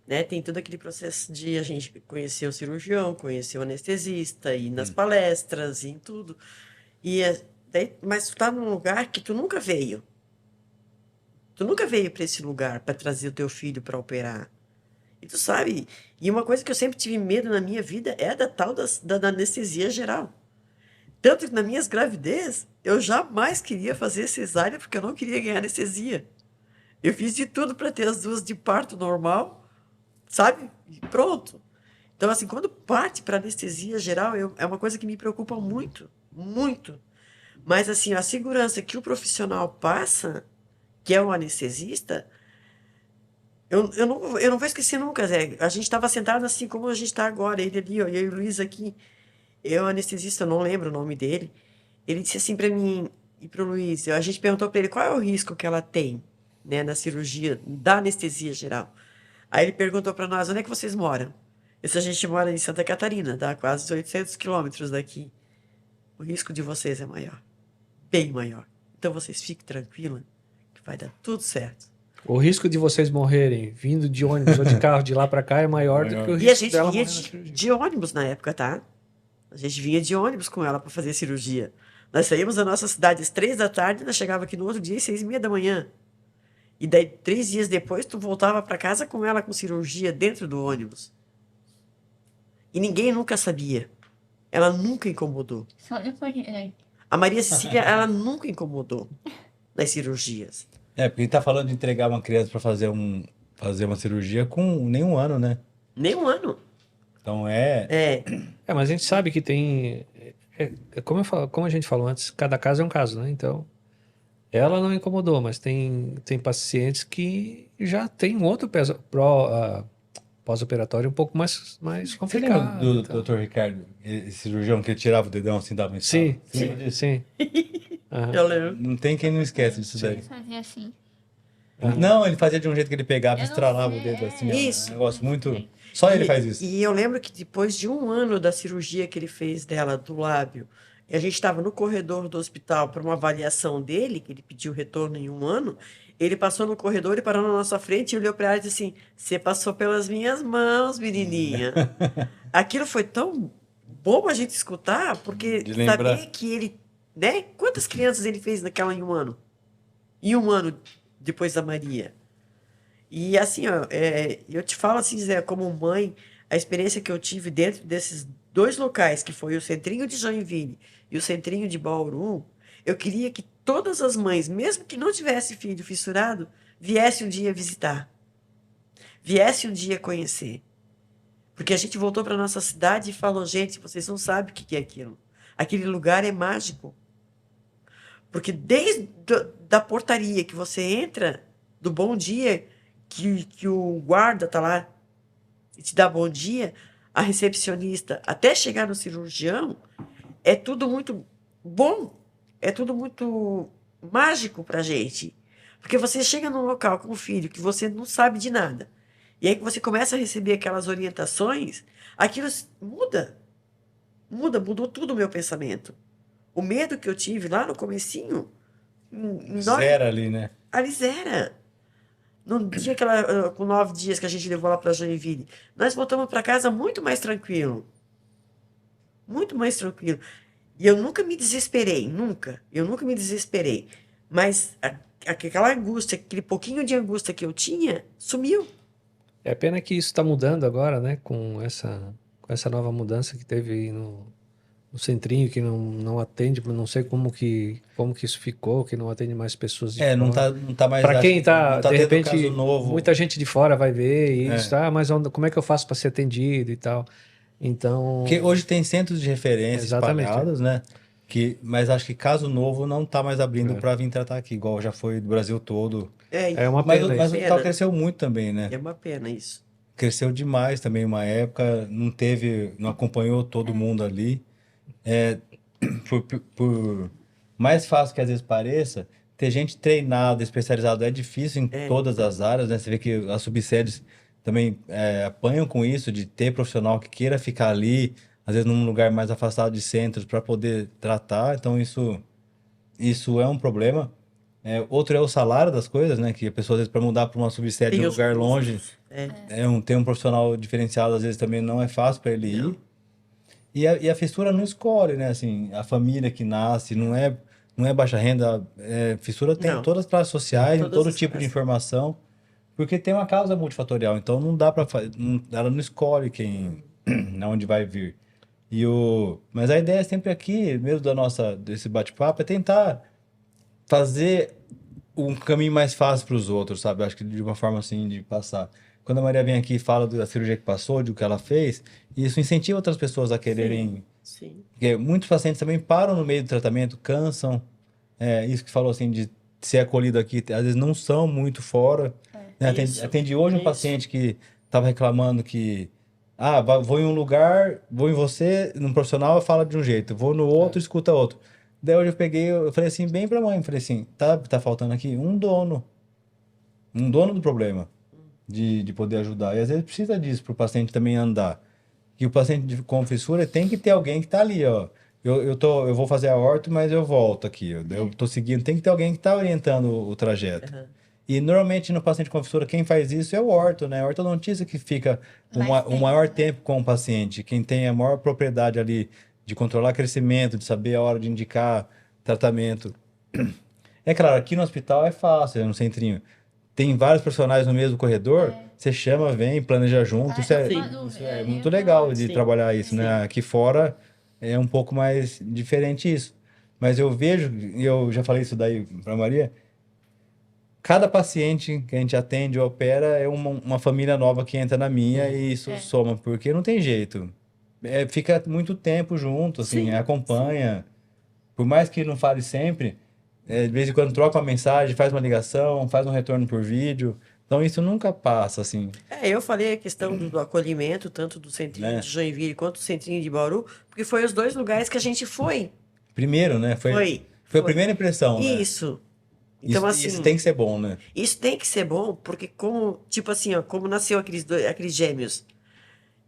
Né? Tem todo aquele processo de a gente conhecer o cirurgião, conhecer o anestesista, ir nas palestras, ir em tudo. Mas tu tá num lugar que tu nunca veio. Tu nunca veio para esse lugar para trazer o teu filho para operar. E tu sabe, e uma coisa que eu sempre tive medo na minha vida é da tal da anestesia geral. Tanto que nas minhas gravidez, eu jamais queria fazer cesárea porque eu não queria ganhar anestesia. Eu fiz de tudo para ter as 2 de parto normal, sabe? E pronto. Então, assim, quando parte para anestesia geral, é uma coisa que me preocupa muito, muito. Mas, assim, a segurança que o profissional passa, que é o anestesista, eu não vou esquecer nunca, Zé. A gente estava sentado assim como a gente está agora, ele ali, ó, e eu e o Luiz aqui. Eu, anestesista, eu não lembro o nome dele. Ele disse assim para mim e para o Luiz, a gente perguntou para ele qual é o risco que ela tem, né, na cirurgia, da anestesia geral. Aí ele perguntou para nós, onde é que vocês moram? Isso a gente mora em Santa Catarina, dá quase 800 quilômetros daqui. O risco de vocês é maior, bem maior. Então vocês fiquem tranquilos que vai dar tudo certo. O risco de vocês morrerem vindo de ônibus ou de carro de lá para cá é maior do que o E a risco gente dela vinha morrer na cirurgia. de ônibus na época, tá? A gente vinha de ônibus com ela para fazer cirurgia. Nós saímos da nossa cidade às 3 da tarde, nós chegava aqui no outro dia às 6h30 da manhã. E daí, 3 dias depois, tu voltava para casa com ela com cirurgia dentro do ônibus. E ninguém nunca sabia. Ela nunca incomodou. Só depois de né? A Maria Cecília, ela nunca incomodou nas cirurgias. Porque ele tá falando de entregar uma criança pra fazer uma cirurgia com nem um ano, né? Nem um ano. Então Mas a gente sabe que tem. Como a gente falou antes, cada caso é um caso, né? Então, ela não incomodou, mas tem pacientes que já tem um outro pós-operatório um pouco mais Você complicado. lembra do então. Dr. Ricardo, esse cirurgião que ele tirava o dedão assim, dava um Sim, estalo? Lembra disso? sim. Aham. Eu lembro. Não tem quem não esquece disso daí. Fazia assim. Não, ele fazia de um jeito que ele pegava e Eu não estralava o sei, dedo assim. ó. Isso. Um negócio muito. Só ele faz isso. E eu lembro que depois de um ano da cirurgia que ele fez dela, do lábio, e a gente estava no corredor do hospital para uma avaliação dele, que ele pediu retorno em um ano, ele passou no corredor e parou na nossa frente e olhou para ela e disse assim, você passou pelas minhas mãos, menininha. Aquilo foi tão bom a gente escutar, porque De lembrar. saber que ele, né? Quantas crianças ele fez naquela em um ano? Em um ano depois da Maria. E assim, ó, eu te falo assim, Zé, como mãe, a experiência que eu tive dentro desses 2 locais, que foi o Centrinho de Joinville e o Centrinho de Bauru, eu queria que todas as mães, mesmo que não tivesse filho fissurado, viessem um dia visitar. Viessem um dia conhecer. Porque a gente voltou para nossa cidade e falou, gente, vocês não sabem o que é aquilo. Aquele lugar é mágico. Porque desde da portaria que você entra, do bom dia, que o guarda tá lá e te dá bom dia, a recepcionista, até chegar no cirurgião, é tudo muito bom, é tudo muito mágico pra gente. Porque você chega num local com um filho que você não sabe de nada, e aí que você começa a receber aquelas orientações, aquilo mudou tudo o meu pensamento. O medo que eu tive lá no comecinho, Zero ali, né? ali zera. No dia com 9 dias que a gente levou lá para Joinville, nós voltamos para casa muito mais tranquilo. Muito mais tranquilo. E eu nunca me desesperei, nunca. Eu nunca me desesperei. Mas aquela angústia, aquele pouquinho de angústia que eu tinha, sumiu. É pena que isso está mudando agora, né? Com essa nova mudança que teve aí no centrinho, que não atende, não sei como que isso ficou, que não atende mais pessoas de Não fora. tá mais. Para quem tá, não tá de tendo repente, caso novo. muita gente de fora vai ver e diz, mas como é que eu faço para ser atendido e tal? Então, Porque hoje tem centros de referência Exatamente. espalhados, né? Mas acho que caso novo não tá mais abrindo para vir tratar aqui, igual já foi do Brasil todo. é uma Mas pena o isso. hospital cresceu muito também, né? É uma pena isso. cresceu demais também uma época, não acompanhou todo mundo ali. É, por mais fácil que às vezes pareça, ter gente treinada, especializada é difícil em todas as áreas, né? Você vê que as subsedes também apanham com isso, de ter profissional que queira ficar ali, às vezes num lugar mais afastado de centros, para poder tratar. Então, isso é um problema. Outro é o salário das coisas, né? Que a pessoa, às vezes, para mudar para uma subsede de Tem um os lugar longe, custos. ter um profissional diferenciado, às vezes, também não é fácil para ele ir. E a fissura não escolhe, né? Assim, a família que nasce, não é baixa renda. Fissura tem Não. todas as classes sociais, Todas todo as tipo de classes. informação, porque tem uma causa multifatorial. Então, não dá para. Ela não escolhe quem, onde vai vir. Mas a ideia é sempre aqui, mesmo desse bate-papo, é tentar fazer um caminho mais fácil para os outros, sabe? Acho que de uma forma assim de passar. Quando a Maria vem aqui e fala da cirurgia que passou, do que ela fez, isso incentiva outras pessoas a quererem. Sim. Porque muitos pacientes também param no meio do tratamento, cansam. Isso que falou assim, de ser acolhido aqui, às vezes não são muito fora. Né? Isso, Atendi hoje um isso. paciente que estava reclamando que. Vou em um lugar, vou em você, num profissional, fala de um jeito, vou no outro, escuta outro. Daí hoje eu falei assim, bem pra mãe, falei assim, tá faltando aqui um dono do problema, de poder ajudar. E às vezes precisa disso para o paciente também andar. E o paciente com fissura tem que ter alguém que tá ali, ó. Eu vou fazer a orto, mas eu volto aqui. Eu tô seguindo, tem que ter alguém que tá orientando o trajeto. E normalmente no paciente com fissura, quem faz isso é o orto, né? O ortodontista que fica o maior tempo com o paciente, quem tem a maior propriedade ali de controlar crescimento, de saber a hora de indicar tratamento. É claro, aqui no hospital é fácil, no centrinho. Tem vários profissionais no mesmo corredor, você chama, vem, planeja junto. Isso é muito legal de Sim. trabalhar isso, né? Aqui fora é um pouco mais diferente isso. Mas eu vejo, e eu já falei isso daí para Maria, cada paciente que a gente atende ou opera é uma família nova que entra na minha e isso soma, porque não tem jeito. Fica muito tempo junto, assim, Sim, acompanha. Por mais que não fale sempre, de vez em quando troca uma mensagem, faz uma ligação, faz um retorno por vídeo. Então isso nunca passa, assim. Eu falei a questão do acolhimento, tanto do centrinho de Joinville quanto do centrinho de Bauru, porque foi os dois lugares que a gente foi. Primeiro, né? Foi a primeira impressão, né? Isso. Então, assim, isso tem que ser bom, né? isso tem que ser bom, porque como, tipo assim, ó, como nasceu aqueles gêmeos,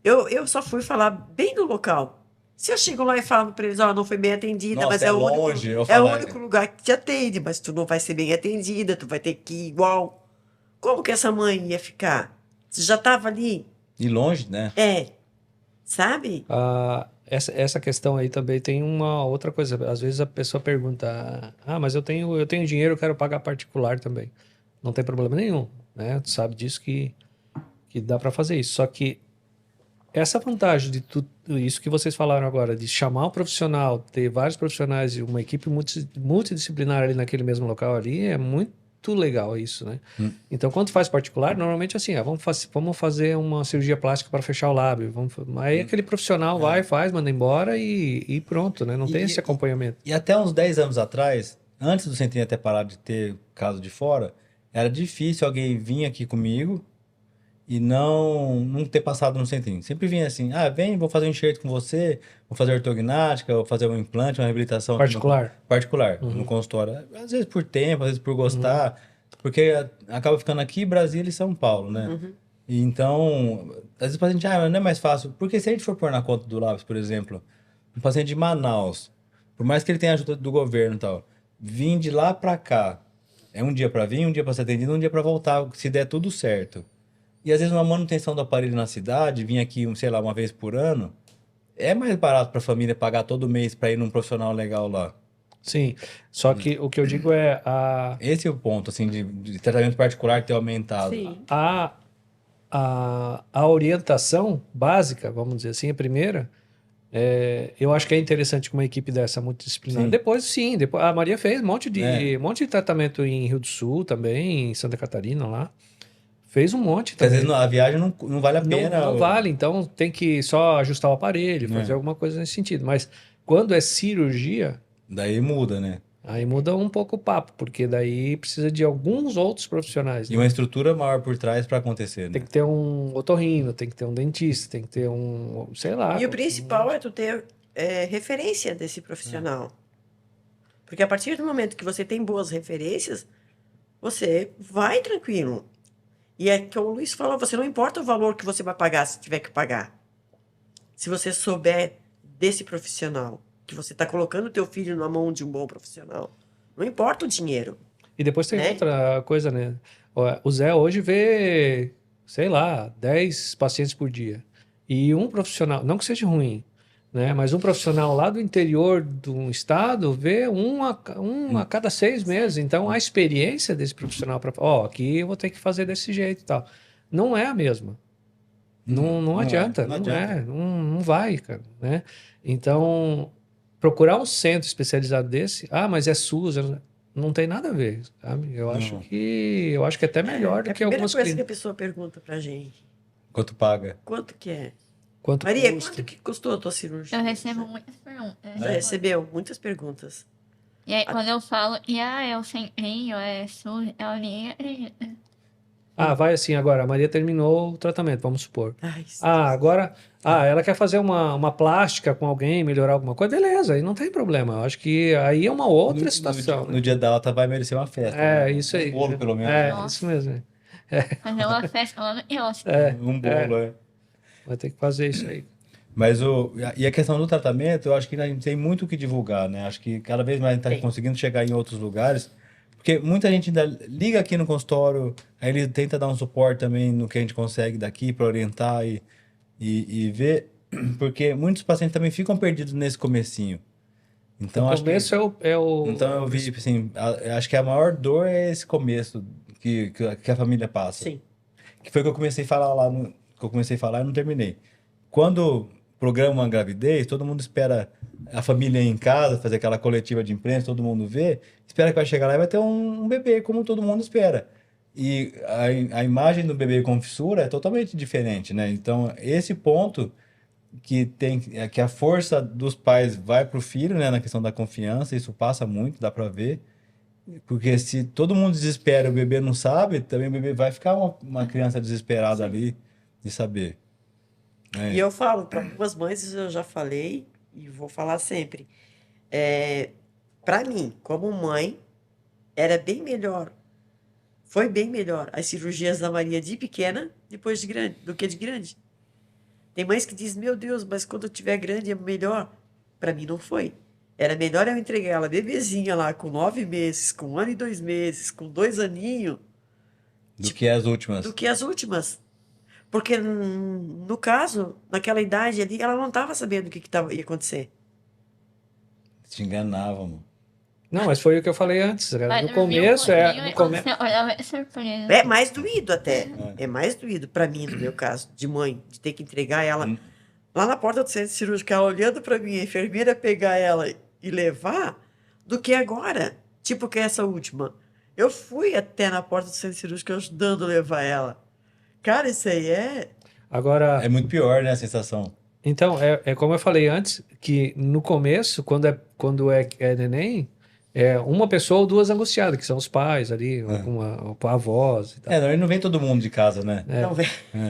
eu só fui falar bem do local. Se eu chego lá e falo para eles, ó, não foi bem atendida, Nossa, mas é o longe, eu único, é o falar- único lugar que te atende, mas tu não vai ser bem atendida, tu vai ter que ir igual. Como que essa mãe ia ficar? Você já estava ali? E longe, né? Sabe? Essa questão aí também tem uma outra coisa. Às vezes a pessoa pergunta: mas eu tenho dinheiro, eu quero pagar particular também. Não tem problema nenhum, né? Tu sabe disso que dá para fazer isso. Só que essa vantagem de tudo isso que vocês falaram agora, de chamar um profissional, ter vários profissionais e uma equipe multidisciplinar ali naquele mesmo local ali, é muito legal isso, né? Então, quando faz particular, normalmente assim, vamos fazer uma cirurgia plástica para fechar o lábio. Aí aquele profissional vai, faz, manda embora e pronto, né? Não tem esse acompanhamento. E até uns 10 anos atrás, antes do Centrinho ter parado de ter caso de fora, era difícil alguém vir aqui comigo e não ter passado no Centrinho. Sempre vinha assim, vem, vou fazer um enxerto com você, vou fazer ortognática, vou fazer um implante, uma reabilitação. Particular, no consultório. Às vezes por tempo, às vezes por gostar, porque acaba ficando aqui, Brasília e São Paulo, né? E então, às vezes o paciente, não é mais fácil. Porque se a gente for pôr na conta do lápis, por exemplo, um paciente de Manaus, por mais que ele tenha ajuda do governo e tal, vir de lá pra cá, é um dia pra vir, um dia pra ser atendido, um dia pra voltar, se der tudo certo. E às vezes uma manutenção do aparelho na cidade, vir aqui, sei lá, uma vez por ano, é mais barato para a família pagar todo mês para ir num profissional legal lá. Sim, só que o que eu digo é Esse é o ponto, assim, de tratamento particular ter aumentado. Sim. A orientação básica, vamos dizer assim, a primeira, eu acho que é interessante com uma equipe dessa multidisciplinar. Sim. Depois, a Maria fez um monte de tratamento em Rio do Sul também, em Santa Catarina lá. Fez um monte Porque às também. vezes a viagem não vale a pena. Não vale, então tem que só ajustar o aparelho, fazer alguma coisa nesse sentido. Mas quando é cirurgia, Daí muda, né? Aí muda um pouco o papo, porque daí precisa de alguns outros profissionais, E né? uma estrutura maior por trás para acontecer, Tem né? que ter um otorrino, tem que ter um dentista, tem que ter um, sei lá. E o principal é tu ter referência desse profissional. Porque a partir do momento que você tem boas referências, você vai tranquilo. E é que o Luiz falou, você não importa o valor que você vai pagar, se tiver que pagar. Se você souber desse profissional, que você está colocando o teu filho na mão de um bom profissional. Não importa o dinheiro. E depois tem né? outra coisa, né? O Zé hoje vê, sei lá, 10 pacientes por dia. E um profissional, não que seja ruim, né? Mas um profissional lá do interior do estado vê um a cada 6 meses. Então a experiência desse profissional para, aqui eu vou ter que fazer desse jeito e tal. Não é a mesma. Não adianta, não não adianta. é, não vai, cara, né? Então, procurar um centro especializado desse, mas é SUS, não tem nada a ver, sabe? Eu acho que é até melhor É do a que primeira algumas coisa que a clínicas. pessoa pergunta pra gente. Quanto paga? Quanto que é? Quanto Maria, custa? quanto que custou a tua cirurgia? Eu recebo muitas perguntas. Já recebeu muitas perguntas. E aí, quando eu falo, é o centrinho, é SUS, ela nem acredita. Vai assim agora, a Maria terminou o tratamento, vamos supor. Ai, Agora, ela quer fazer uma plástica com alguém, melhorar alguma coisa, beleza, aí não tem problema. Eu acho que aí é uma outra situação, No né? dia da alta vai merecer uma festa. É, né? isso aí. Um bolo, pelo menos. É, né? isso mesmo. Fazer uma festa lá no quiosque. Um bolo, é. Vai ter que fazer isso aí. Mas e a questão do tratamento, eu acho que a gente tem muito o que divulgar, né? Acho que cada vez mais a gente está Tem. conseguindo chegar em outros lugares, porque muita gente ainda liga aqui no consultório, aí ele tenta dar um suporte também no que a gente consegue daqui para orientar e ver, porque muitos pacientes também ficam perdidos nesse comecinho. Então, O acho que, começo é o. então eu vi, assim, acho que a maior dor é esse começo que a família passa. sim. Que foi o que eu comecei a falar lá, que eu comecei a falar e não terminei. Quando programa uma gravidez, todo mundo espera a família ir em casa, fazer aquela coletiva de imprensa, todo mundo vê, espera que vai chegar lá e vai ter um bebê, como todo mundo espera. E a imagem do bebê com fissura é totalmente diferente, né? Então, esse ponto que a força dos pais vai para o filho, né, na questão da confiança, isso passa muito, dá para ver. Porque se todo mundo desespera e o bebê não sabe, também o bebê vai ficar uma criança desesperada ali de saber. E eu falo para algumas mães, isso eu já falei e vou falar sempre. Para mim, como mãe, era bem melhor. Foi bem melhor as cirurgias da Maria de pequena depois de grande, do que de grande. Tem mães que dizem, meu Deus, mas quando eu tiver grande é melhor. Para mim não foi. Era melhor eu entregar ela bebezinha lá com 9 meses, com 1 ano e 2 meses, com 2 aninhos, Do que as últimas. do que as últimas. Porque, no caso, naquela idade ali, ela não estava sabendo o que ia acontecer. Te enganava, mano. Não, mas foi o que eu falei antes, cara. Vai No dormir um começo pouquinho no e come... você olhava de surpresa. É mais doído até. É mais doído para mim, no meu caso, de mãe, de ter que entregar ela lá na porta do centro cirúrgico, ela olhando para mim, a enfermeira pegar ela e levar, do que agora. Tipo que essa última. Eu fui até na porta do centro cirúrgico ajudando a levar ela. Cara, isso aí Agora, É muito pior, né, a sensação. então, é como eu falei antes, que no começo, quando é neném, é uma pessoa ou duas angustiadas, que são os pais ali, alguma avós e tal. Não vem todo mundo de casa, né? não vem.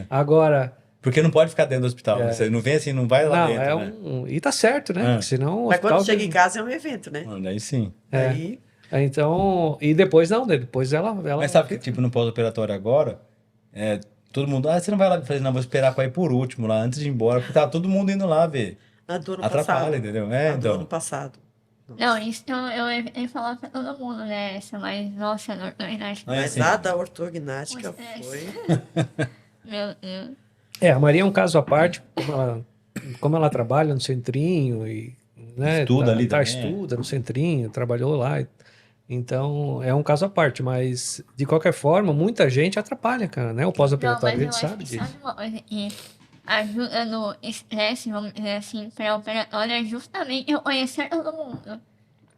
Agora, Porque não pode ficar dentro do hospital. Né? Você não vem assim, não vai lá não, dentro, né? E tá certo, né? Porque senão o Mas quando hospital chega em casa é um evento, né? Daí sim. Aí, Então, e depois não, depois ela Mas sabe que, tipo, no pós-operatório agora, todo mundo, você não vai lá fazer, não, vou esperar pra ir por último lá, antes de ir embora, porque tá todo mundo indo lá ver. a do ano Atrapalha, passado. entendeu? A do ano Então. passado. Não, isso eu evitei falar pra todo mundo, né? Essa, mas, nossa, não, Mas, Mas assim, a da ortognática Pois foi... Meu Deus. A Maria é um caso à parte, como ela trabalha no centrinho e né, Estuda ali também, estuda no centrinho, trabalhou lá. Então, é um caso à parte, mas de qualquer forma, muita gente atrapalha, cara, né? O Não, pós-operatório, mas a eu gente acho sabe que disso. sabe uma coisa que ajuda no estresse, vamos dizer assim, pré-operatório, é justamente eu conhecer todo mundo.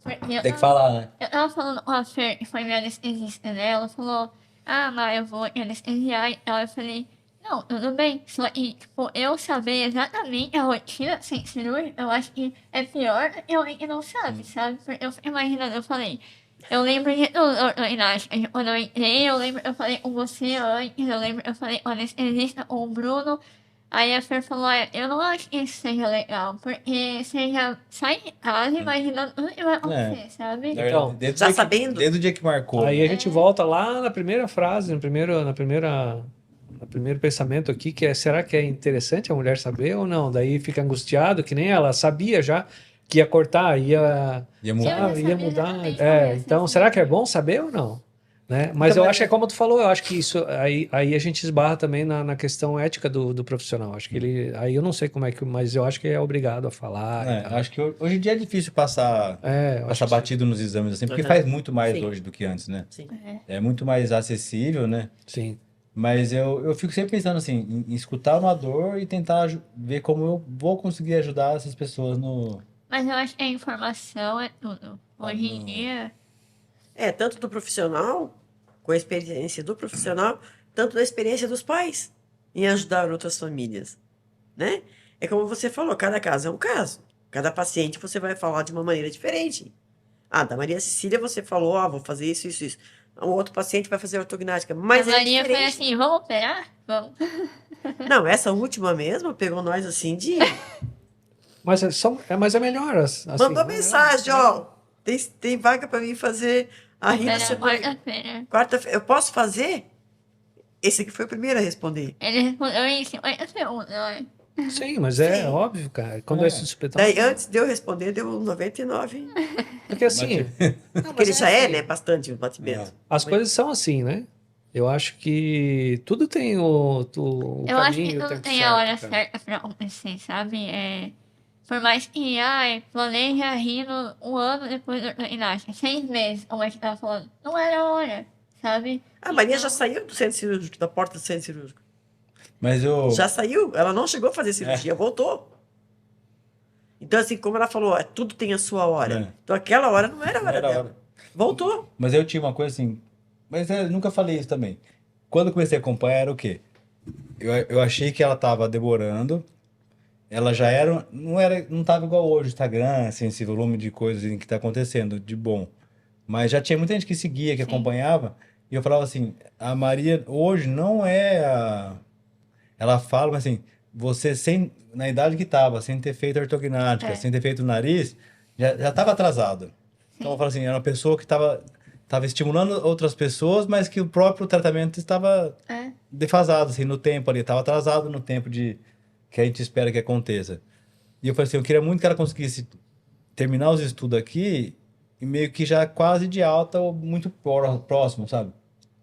Porque tem que falar, né? eu tava falando com a Fer, que foi minha anestesista, né? Ela falou, mas eu vou te anestesiar e tal. Eu falei, Não, tudo bem. Só que, tipo, eu saber exatamente a rotina sem cirúrgica, eu acho que é pior do que alguém que não sabe, sabe? Porque eu fico imaginando, eu falei, eu lembro de tudo, Inácio, quando eu entrei, eu lembro, eu falei com você antes, eu lembro, eu falei com o anestesista, com o Bruno, aí a Fer falou, olha, eu não acho que isso seja legal, porque você já sai de casa imaginando tudo que vai acontecer, sabe? Então, desde já o dia que- sabendo. Desde o dia que marcou. Aí né? a gente volta lá na primeira frase, no primeiro pensamento aqui, que é, será que é interessante a mulher saber ou não? Daí fica angustiado, que nem ela sabia já que ia cortar, ia Ia mudar. Eu já ia sabia mudar. exatamente É, como ia ser então, esse será que é momento. bom saber ou não? Né? Mas Então, eu mas- acho que é como tu falou, eu acho que isso aí a gente esbarra também na questão ética do profissional. Acho que ele. Aí eu não sei como é que. Mas eu acho que é obrigado a falar. e tal. Acho que hoje em dia é difícil passar, É, eu acho passar que sim. batido nos exames, assim, porque Aham. faz muito mais Sim. hoje do que antes, né? Sim. É. É muito mais acessível, né? Sim. Mas eu fico sempre pensando assim, em escutar uma dor e tentar ver como eu vou conseguir ajudar essas pessoas no. Mas eu acho que a informação é tudo. Hoje em no- dia, Tanto do profissional, com a experiência do profissional, tanto da experiência dos pais em ajudar outras famílias, né? É como você falou, cada caso é um caso. Cada paciente você vai falar de uma maneira diferente. Ah, da Maria Cecília você falou, vou fazer isso, isso, isso. O outro paciente vai fazer ortognática, mas a é Maria foi diferente. assim, vamos operar? Vamos. Não, essa última mesmo pegou nós assim de... Mas mas é melhor. Assim, Mandou é melhor. mensagem, ó. Tem vaga para mim fazer a Rina Operar semana... quarta-feira. Quarta-feira. Eu posso fazer? Esse aqui foi o primeiro a responder. Ele respondeu em 50 segundos, olha. Sim, mas é Sim. óbvio, cara. Quando é suspeitado. Daí, antes de eu responder, deu 99. Porque assim. Não, Porque mas ele já é, assim, né? Bastante o batimento. As coisas são assim, né? Eu acho que tudo tem o Eu acho que caminho, o tudo tempo tem certo, a hora cara. certa pra acontecer, sabe? Por mais que, planeja rindo um ano depois do ortognática, 6 meses, como a gente tava falando, não era a hora, sabe? A Maria Então, já saiu do centro cirúrgico, da porta do centro cirúrgico. Mas eu. Já saiu. Ela não chegou a fazer cirurgia, voltou. Então, assim, como ela falou, tudo tem a sua hora. É. Então, aquela hora não era a Não hora era a dela. hora. Voltou. Mas eu tinha uma coisa assim. Mas eu nunca falei isso também. Quando eu comecei a acompanhar, era o quê? Eu achei que ela tava demorando. Ela já era. Não tava igual hoje, o Instagram, assim, esse volume de coisas que tá acontecendo, de bom. Mas já tinha muita gente que seguia, que Sim. acompanhava. E eu falava assim: a Maria hoje não é a. Ela fala, mas assim, você sem. Na idade que tava, sem ter feito ortognática, É. sem ter feito o nariz, já tava atrasado. Então eu falo assim, era uma pessoa que tava estimulando outras pessoas, mas que o próprio tratamento estava é. defasado, assim, no tempo ali, estava atrasado no tempo de que a gente espera que aconteça. E eu falei assim, eu queria muito que ela conseguisse terminar os estudos aqui e meio que já quase de alta ou muito próximo, sabe?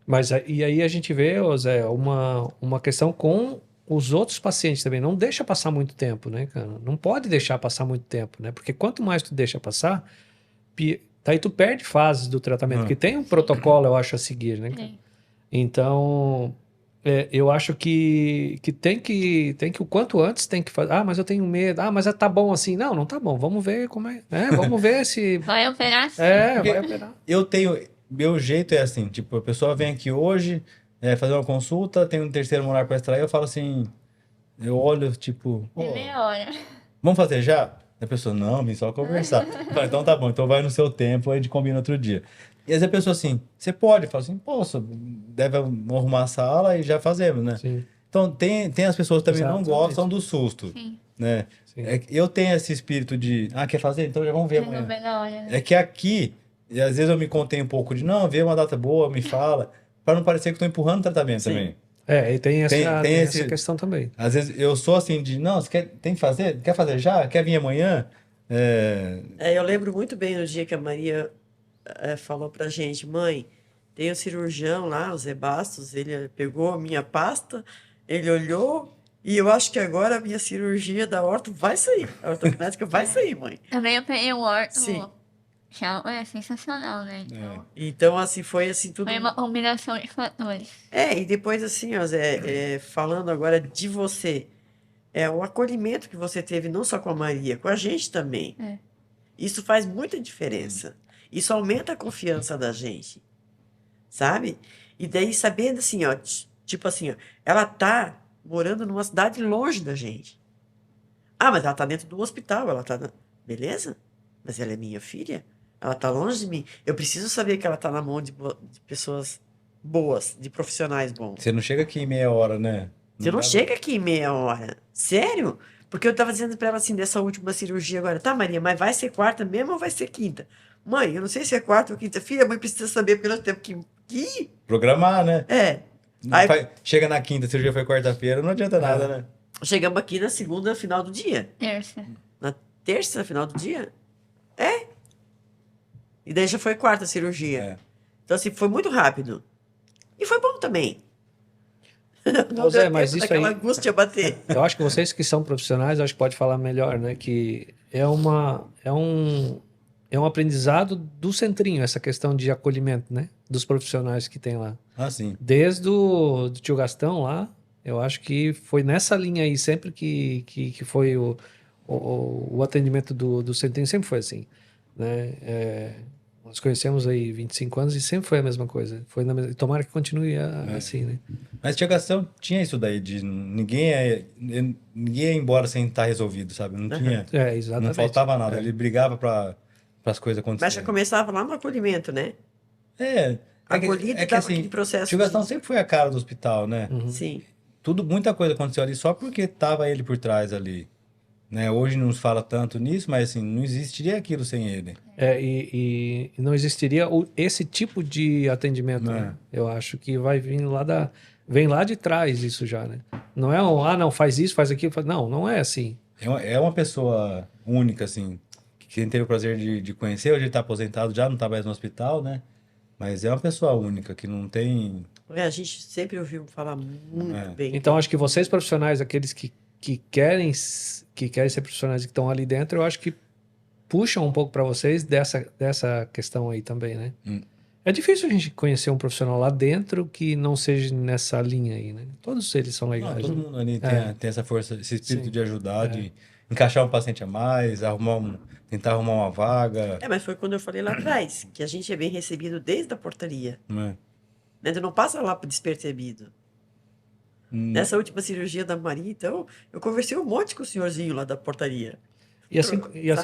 Mas e aí a gente vê, ô Zé, uma questão com os outros pacientes também. Não deixa passar muito tempo, né, cara? Não pode deixar passar muito tempo, né? Porque quanto mais tu deixa passar, daí tu perde fases do tratamento. Ah. Porque tem um protocolo, eu acho, a seguir, né, cara? Sim. Então, eu acho que tem que o quanto antes tem que fazer. Ah, mas eu tenho medo. Ah, mas tá bom assim. Não, não tá bom. Vamos ver como é. Vamos ver se. Vai operar sim. Vai operar. Eu tenho. Meu jeito é assim, tipo, a pessoa vem aqui hoje fazer uma consulta, tem um terceiro molar para extrair, eu falo assim, eu olho, tipo, Em "Pô, meia hora. vamos fazer já? A pessoa, não, vim só conversar. Eu falo, então tá bom, então vai no seu tempo, a gente combina outro dia. E às vezes a pessoa assim, você pode? Eu falo assim, posso, deve arrumar a sala e já fazemos, né? Sim, Então tem as pessoas que também não Exatamente. gostam do susto, Sim. né? sim. Eu tenho esse espírito de, quer fazer? Então já vamos ver amanhã. Resolver na hora, né? É que aqui, e às vezes eu me contei um pouco de, não, vê uma data boa, me fala, para não parecer que estou empurrando o tratamento Sim. também. E tem essa, Tem essa esse- questão também. Às vezes eu sou assim de, não, tem que fazer? Quer fazer já? Quer vir amanhã? Eu lembro muito bem no dia que a Maria falou pra gente, mãe, tem um cirurgião lá, o Zé Bastos, ele pegou a minha pasta, ele olhou, e eu acho que agora a minha cirurgia da orto vai sair. A ortognática vai sair, mãe. Também eu peguei o orto. Sim. Já é sensacional, né? Então, Então, assim, foi assim tudo. foi uma combinação de fatores. E depois assim, ó, Zé, falando agora de você, o acolhimento que você teve não só com a Maria, com a gente também. É. Isso faz muita diferença. Isso aumenta a confiança da gente, sabe? E daí sabendo assim, ó, tipo assim, ó, ela tá morando numa cidade longe da gente. Ah, mas ela tá dentro do hospital, ela tá... Beleza? Mas ela é minha filha? Ela tá longe de mim. Eu preciso saber que ela tá na mão de pessoas boas, de profissionais bons. Você não chega aqui em meia hora, né? Você não dá- chega aqui em meia hora. Sério? Porque eu tava dizendo pra ela assim, dessa última cirurgia agora. Tá, Maria, mas vai ser quarta mesmo ou vai ser quinta? Mãe, eu não sei se é quarta ou quinta. Filha, a mãe precisa saber porque nós temos que... Programar, né? É. Não Aí- chega na quinta, se o dia foi quarta-feira, não adianta nada, né? Chegamos aqui na segunda, final do dia. Terça. Na terça, final do dia? É. E daí já foi quarta cirurgia. É. Então, assim, foi muito rápido. E foi bom também. Não Ô, Zé, deu mas tempo isso daquela aí- angústia bater. Eu acho que vocês que são profissionais, acho que pode falar melhor, né? Que é um aprendizado do centrinho, essa questão de acolhimento, né? Dos profissionais que tem lá. Ah, sim. Desde o do tio Gastão lá, eu acho que foi nessa linha aí, sempre que foi o atendimento do centrinho, sempre foi assim, né? Nós conhecemos aí 25 anos e sempre foi a mesma coisa. Foi tomara que continue assim, né? Mas Tia Gastão tinha isso daí, de ninguém ia embora sem estar resolvido, sabe? Não tinha, É, exatamente. não faltava nada. Ele brigava para as coisas Mas já acontecerem. começava lá no acolhimento, né? É Acolhido que dava assim, aquele processo Tio Gastão de- sempre foi a cara do hospital, né? Sim. Muita coisa aconteceu ali só porque tava ele por trás ali. Né? Hoje não se fala tanto nisso, mas assim, não existiria aquilo sem ele. E não existiria esse tipo de atendimento, né? Eu acho que vai vir vem lá de trás isso já, né? Não é não, faz isso, faz aquilo. Não, não é assim. É uma pessoa única, assim, que quem teve o prazer de conhecer, hoje ele tá aposentado já, não tá mais no hospital, né? Mas é uma pessoa única, que não tem... A gente sempre ouviu falar muito bem. Então, acho que vocês profissionais, aqueles que querem ser profissionais e que estão ali dentro, eu acho que puxam um pouco para vocês dessa questão aí também, né? É difícil a gente conhecer um profissional lá dentro que não seja nessa linha aí, né? Todos eles são Não, legais. todo né? mundo ali tem essa força, esse espírito Sim. de ajudar, de encaixar um paciente a mais, tentar arrumar uma vaga. Mas foi quando eu falei lá atrás, que a gente é bem recebido desde a portaria. Né? A gente não passa lá despercebido. Nessa última cirurgia da Maria, então, eu conversei um monte com o senhorzinho lá da portaria. E assim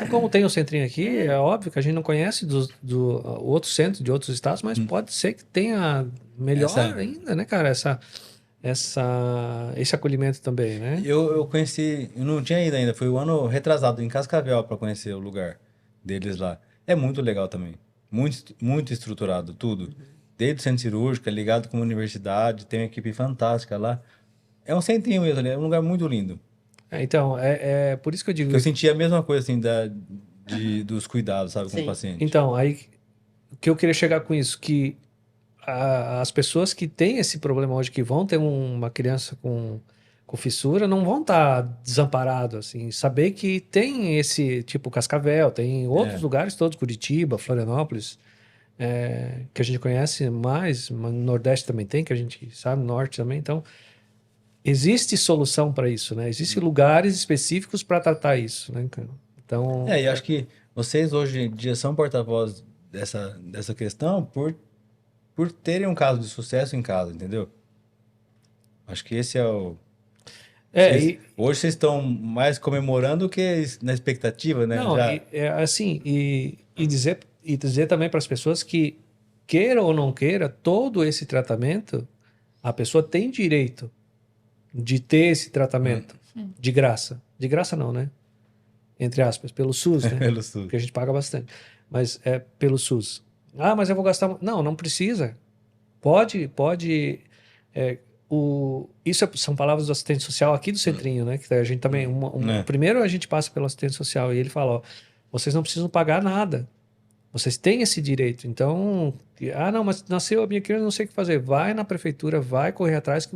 como tem o centrinho aqui, é óbvio que a gente não conhece do outro centro de outros estados, mas pode ser que tenha melhor ainda, né, cara? Esse acolhimento também, né? Eu conheci, eu não tinha ido ainda, foi o ano retrasado em Cascavel para conhecer o lugar deles lá. É muito legal também, muito estruturado, tudo. Desde o centro cirúrgico, é ligado com a universidade, tem uma equipe fantástica lá. É um centrinho mesmo ali, é um lugar muito lindo. Então, é por isso que eu digo. Eu senti a mesma coisa, assim, dos cuidados, sabe, com o Sim. paciente. Então, aí o que eu queria chegar com isso, que as pessoas que têm esse problema hoje, que vão ter uma criança com fissura, não vão estar desamparados, assim. Saber que tem esse, tipo Cascavel, tem outros lugares todos, Curitiba, Florianópolis, que a gente conhece mais, mas no Nordeste também tem, que a gente sabe, no Norte também, então... Existe solução para isso, né? Existem lugares específicos para tratar isso, né, cara? Então, E acho que vocês hoje em dia são porta-voz dessa questão por terem um caso de sucesso em casa, entendeu? Acho que esse é o... Hoje vocês estão mais comemorando do que na expectativa, né? Não, dizer também para as pessoas que, queira ou não queira, todo esse tratamento, a pessoa tem direito de ter esse tratamento de graça. De graça não, né? Entre aspas, pelo SUS, né? Pelo SUS. Porque a gente paga bastante. Mas é pelo SUS. Ah, mas eu vou gastar... Não, não precisa. Pode... Isso são palavras do assistente social aqui do Centrinho, né? Que a gente também... Primeiro a gente passa pelo assistente social e ele fala, ó, vocês não precisam pagar nada. Vocês têm esse direito. Então, não, mas nasceu a minha criança, não sei o que fazer. Vai na prefeitura, vai correr atrás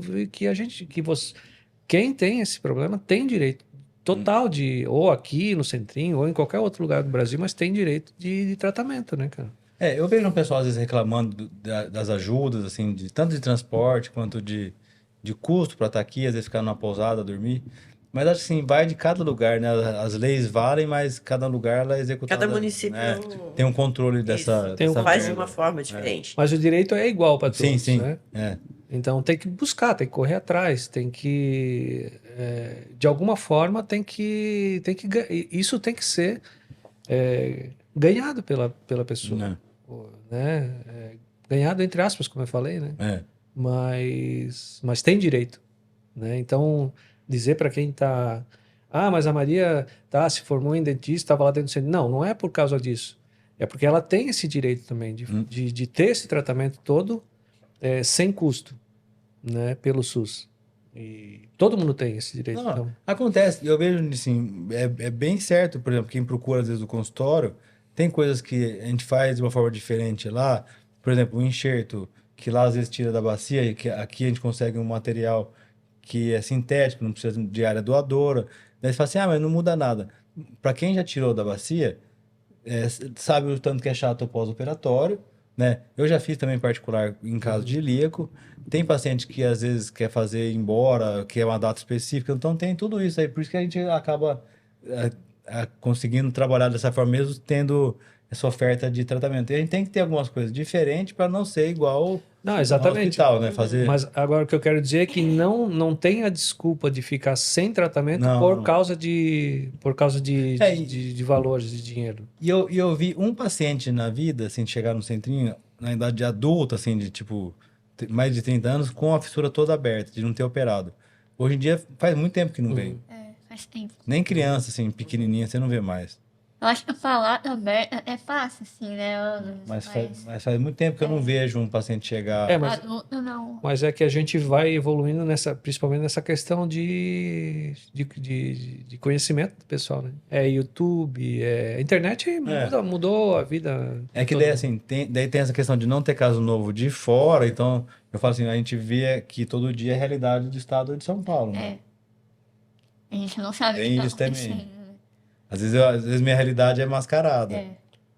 quem tem esse problema tem direito total ou aqui no Centrinho, ou em qualquer outro lugar do Brasil, mas tem direito de tratamento, né, cara? Eu vejo um pessoal às vezes reclamando das ajudas, assim, tanto de transporte quanto de custo para estar aqui, às vezes ficar numa pousada, dormir. Mas acho que assim, vai de cada lugar, né? As leis valem, mas cada lugar ela é executada. Cada município tem um controle dessa. Faz de uma forma diferente. Mas o direito é igual para todos, sim. né? Então tem que buscar, tem que correr atrás, tem que, de alguma forma, isso tem que ser ganhado pela pessoa, Né? né? Ganhado entre aspas, como eu falei, né? É. Mas tem direito, né? Então dizer para quem tá, mas a Maria se formou em dentista, estava lá dentro do centro. Não é por causa disso. É porque ela tem esse direito também de ter esse tratamento todo sem custo, né? Pelo SUS. E todo mundo tem esse direito. Não, Então, acontece, eu vejo assim, é bem certo, por exemplo, quem procura às vezes o consultório, tem coisas que a gente faz de uma forma diferente lá, por exemplo, o enxerto, que lá às vezes tira da bacia, e que aqui a gente consegue um material que é sintético, não precisa de área doadora. Daí você fala assim, mas não muda nada. Para quem já tirou da bacia, sabe o tanto que é chato o pós-operatório, né? Eu já fiz também particular em caso de ilíaco. Tem paciente que às vezes quer fazer ir embora, quer uma data específica, então tem tudo isso aí. Por isso que a gente acaba conseguindo trabalhar dessa forma, mesmo tendo essa oferta de tratamento. E a gente tem que ter algumas coisas diferentes para não ser igual não, ao exatamente. hospital, né? Fazer... Mas agora o que eu quero dizer é que não tem a desculpa de ficar sem tratamento por causa de valores de dinheiro. E eu vi um paciente na vida, assim, de chegar no centrinho, na idade adulta, assim, de tipo, mais de 30 anos, com a fissura toda aberta, de não ter operado. Hoje em dia, faz muito tempo que não vem. Faz tempo. Nem criança, assim, pequenininha, você não vê mais. Eu acho que falar aberta é fácil, assim, né? Mas faz muito tempo que eu não vejo um paciente chegar... Adulto, não. Mas é que a gente vai evoluindo principalmente nessa questão de conhecimento do pessoal, né? YouTube, a internet mudou a vida. É que daí, assim, daí tem essa questão de não ter caso novo de fora, então, eu falo assim, a gente vê que todo dia é a realidade do estado de São Paulo, né? A gente não sabe o Tem que tá isso também. acontecendo. Às vezes minha realidade é mascarada.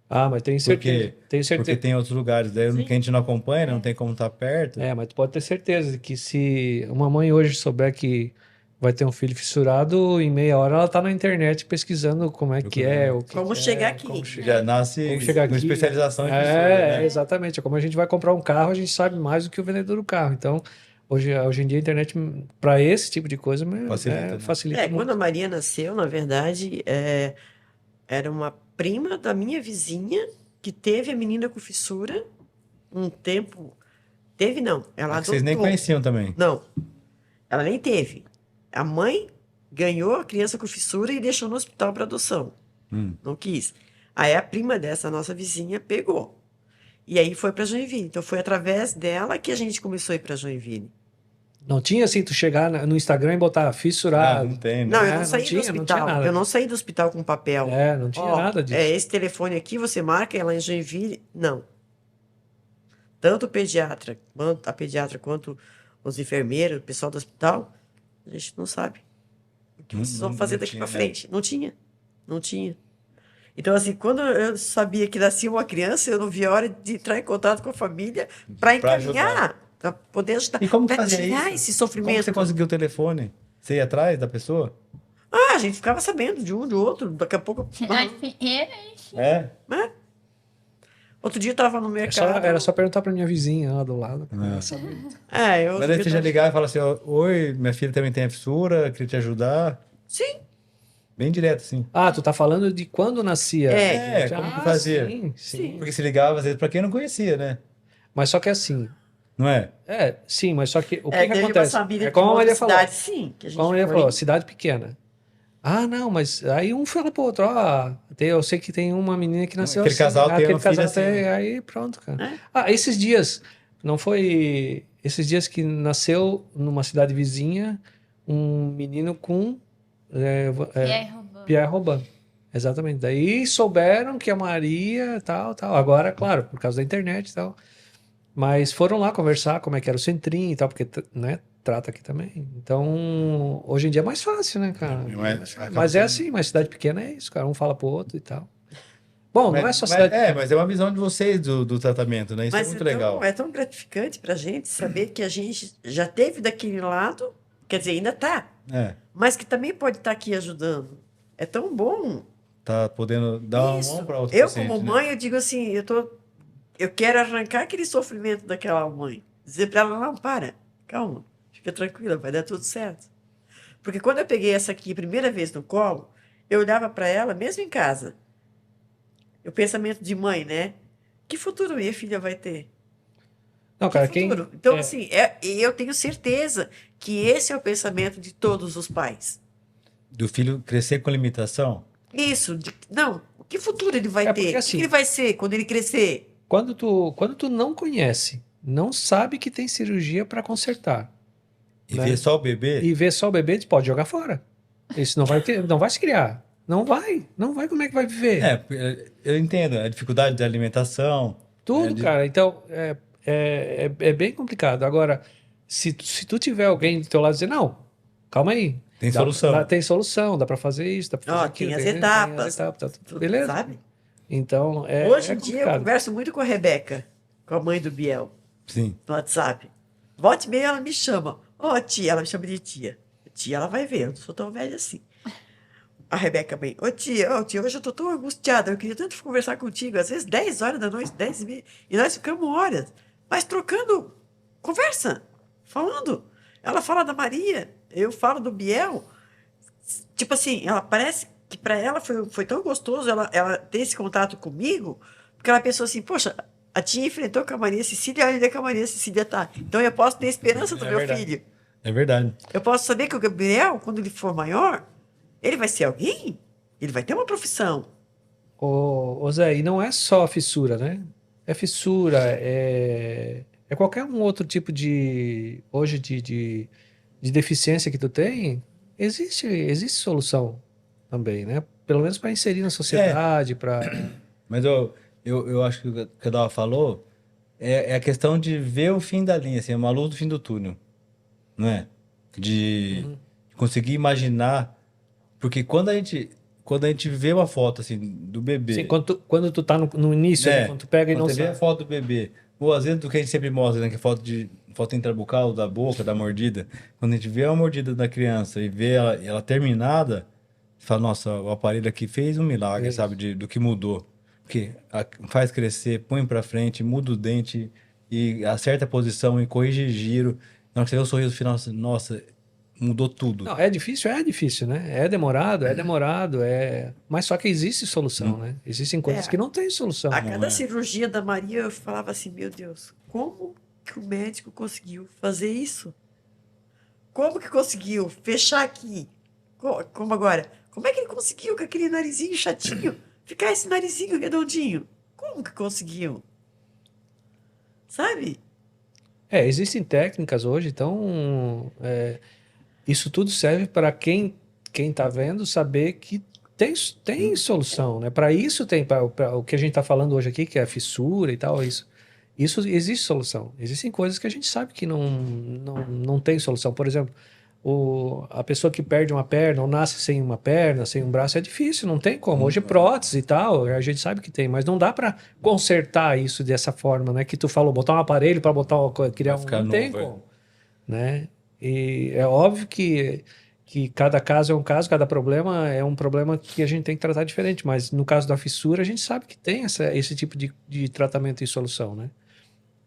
Mas tenho certeza. Porque tem outros lugares, daí que a gente não acompanha, não tem como estar perto. Mas tu pode ter certeza que se uma mãe hoje souber que vai ter um filho fissurado, em meia hora ela tá na internet pesquisando como é que é, como chegar aqui. Já nasce com especialização em fissura, né? Exatamente. É como a gente vai comprar um carro, a gente sabe mais do que o vendedor do carro. Então, hoje em dia a internet, para esse tipo de coisa, facilita muito. Quando a Maria nasceu, na verdade, era uma prima da minha vizinha que teve a menina com fissura um tempo. Teve, não. Ela adotou. Vocês nem conheciam também? Não. Ela nem teve. A mãe ganhou a criança com fissura e deixou no hospital para adoção. Não quis. Aí a prima dessa nossa vizinha pegou. E aí foi para Joinville. Então foi através dela que a gente começou a ir para Joinville. Não tinha assim, tu chegar no Instagram e botar fissurado. Não tem, né? Não, eu não saí do hospital. Não tinha nada. Eu não saí do hospital com papel. Não tinha nada disso. Esse telefone aqui, você marca ela em Joinville. Não. Tanto a pediatra quanto os enfermeiros, o pessoal do hospital, a gente não sabe o que vocês vão fazer daqui para frente. Não tinha. Então, assim, quando eu sabia que nascia uma criança, eu não via a hora de entrar em contato com a família para encaminhar. Para poder ajudar. E como para fazia tirar isso? esse sofrimento. Como você conseguiu o telefone? Você ia atrás da pessoa? A gente ficava sabendo de um, de outro. Daqui a pouco... Cidade pequena, Outro dia eu estava no mercado. Era só perguntar para minha vizinha lá do lado. Mas aí você já ligava e falava assim, oi, minha filha também tem a fissura, queria te ajudar. Sim. Bem direto, sim. Tu tá falando de quando nascia. Como que fazia? Sim. Porque se ligava, às vezes, pra quem não conhecia, né? Mas só que assim... Não é? Sim, mas só que o que teve acontece? Uma família Como a Maria falou. Cidade, sim, que a gente como a Maria foi. falou, cidade pequena. Não, mas aí um fala pro outro, eu sei que tem uma menina que nasceu aquele casal tem aquele uma casal filha assim. aí pronto, cara. Esses dias, não foi... Esses dias que nasceu numa cidade vizinha um menino com... Pierre Robin. Exatamente. Daí souberam que a Maria tal. Agora, claro, por causa da internet e tal. Mas foram lá conversar como é que era o centrinho e tal, porque, né, trata aqui também. Então, hoje em dia é mais fácil, né, cara? Mas é assim, mas cidade pequena é isso, cara. Um fala pro outro e tal. Bom, não é só cidade pequena. Mas é uma visão de vocês do tratamento, né? Isso é muito legal. É tão gratificante pra gente saber que a gente já teve daquele lado, quer dizer, ainda tá, mas que também pode estar aqui ajudando. É tão bom. Tá podendo dar uma mão para outra paciente, como mãe, eu digo assim, eu quero arrancar aquele sofrimento daquela mãe. Dizer para ela, não, para. calma, fica tranquila, vai dar tudo certo. Porque quando eu peguei essa aqui a primeira vez no colo, eu olhava para ela, mesmo em casa. O pensamento de mãe, né? Que futuro minha filha vai ter? Não, Que cara, futuro? Então, assim, eu tenho certeza que esse é o pensamento de todos os pais. Do filho crescer com limitação? Isso, não, que futuro ele vai ter? porque O que assim, ele vai ser quando ele crescer? quando tu não conhece, não sabe que tem cirurgia para consertar, E né? ver só o bebê? E vê só o bebê, tu pode jogar fora. Isso não vai se criar. Não vai. Como é que vai viver? Eu entendo, a dificuldade da alimentação. Tudo, cara. Então, é bem complicado. Agora, se tu tiver alguém do teu lado dizer, não, calma aí. Tem solução. Tem solução, dá pra fazer isso, dá pra fazer aquilo. Tem as etapas. Tá tudo beleza. Sabe? Então, Hoje em dia eu complicado. converso muito com a Rebeca, com a mãe do Biel, Sim. no WhatsApp. Volte e meia ela me chama. Ó, tia, ela me chama de tia. Tia, ela vai ver, eu não sou tão velha assim. A Rebeca bem, ô tia, hoje eu tô tão angustiada, eu queria tanto conversar contigo, às vezes 10 horas da noite, 10 e meia, e nós ficamos horas, mas trocando conversa, falando. Ela fala da Maria, eu falo do Biel. Tipo assim, ela parece que para ela foi tão gostoso ela ter esse contato comigo, porque ela pensou assim, poxa, a tia enfrentou com a Maria Cecília, olha onde é que a Maria Cecília tá. Então eu posso ter esperança do meu verdade. filho. É verdade. Eu posso saber que o Gabriel, quando ele for maior, ele vai ser alguém? Ele vai ter uma profissão. Ô Zé, e não é só fissura, né? É fissura, é qualquer um outro tipo hoje de deficiência que tu tem, existe solução também, né? Pelo menos para inserir na sociedade, para... Mas eu acho que o que a Dala falou é a questão de ver o fim da linha, assim, uma luz do fim do túnel. Não é? De conseguir imaginar. Porque quando a gente vê uma foto assim do bebê. Sim, quando tu tá no início, né? Quando tu pega e quando não você vê a sabe. foto do bebê, ou às vezes do que a gente sempre mostra, né? Que é foto intrabucal, da boca, da mordida. Quando a gente vê a mordida da criança e vê ela terminada, você fala, nossa, o aparelho aqui fez um milagre, Isso. sabe? Do que mudou. Porque faz crescer, põe pra frente, muda o dente e acerta a posição e corrige giro. Na hora que você vê o sorriso final, você, nossa, mudou tudo. Não, é difícil, né? É demorado, mas só que existe solução, né? Existem coisas que não tem solução. A Não cada é? cirurgia da Maria, eu falava assim, meu Deus, como que o médico conseguiu fazer isso? Como que conseguiu fechar aqui? Como agora? Como é que ele conseguiu com aquele narizinho chatinho ficar esse narizinho redondinho? Como que conseguiu? Sabe? Existem técnicas hoje, então isso tudo serve para quem está vendo saber que tem solução, né? Para isso pra o que a gente está falando hoje aqui, que é a fissura e tal, isso existe solução. Existem coisas que a gente sabe que não tem solução. Por exemplo, a pessoa que perde uma perna ou nasce sem uma perna, sem um braço, é difícil, não tem como. Hoje é prótese e tal, a gente sabe que tem, mas não dá para consertar isso dessa forma, né? Que tu falou, botar um aparelho para criar ficar não tem novo, como, né? E é óbvio que cada caso é um caso, cada problema é um problema que a gente tem que tratar diferente, mas no caso da fissura, a gente sabe que tem esse tipo de tratamento e solução, né?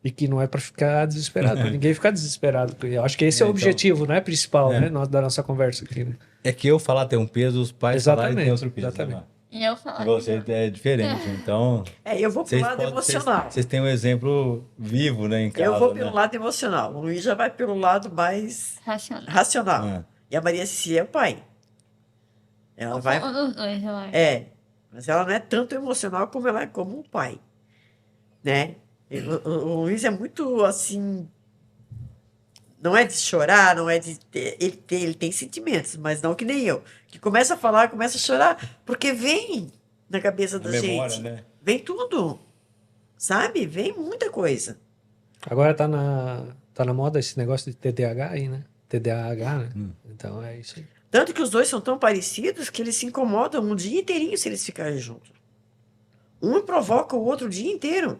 E que não é para ficar desesperado, para ninguém ficar desesperado. Eu acho que esse é o então, objetivo, né, principal, né, da nossa conversa aqui, né? É que eu falar tem um peso, os pais falarem tem outro peso. Exatamente. Né? E eu falo, Você é diferente, então Eu vou pro lado emocional. vocês têm um exemplo vivo, né, em casa. Eu vou pelo né? lado emocional. O Luiz já vai pelo lado mais racional. racional. Ah. E a Maria Cecília é o pai. Ela vai. Um dos dois, eu acho. Mas ela não é tanto emocional como ela é como um pai. Né? O Luiz é muito assim. Não é de chorar, não é de. Ele tem sentimentos, mas não que nem eu. Que começa a falar, começa a chorar, porque vem na cabeça da memória, gente. né? Vem tudo. Sabe? Vem muita coisa. Agora tá na moda esse negócio de TDAH aí, né? TDAH, né? Então é isso aí. Tanto que os dois são tão parecidos que eles se incomodam um dia inteirinho se eles ficarem juntos. Um provoca o outro o dia inteiro.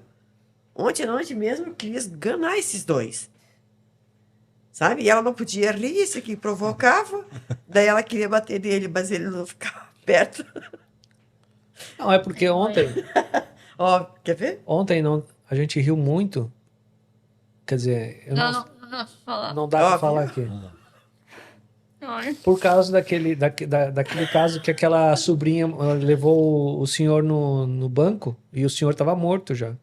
Ontem à noite mesmo eu queria esganar esses dois. Sabe? E ela não podia rir, isso aqui provocava. Daí ela queria bater nele, mas ele não ficava perto. Não, é porque Ó, quer ver? ontem a gente riu muito. Quer dizer, eu Não Não, falar. Não dá pra Óbvio. falar aqui. Olha. Por causa daquele caso que aquela sobrinha levou o senhor no banco e o senhor tava morto já.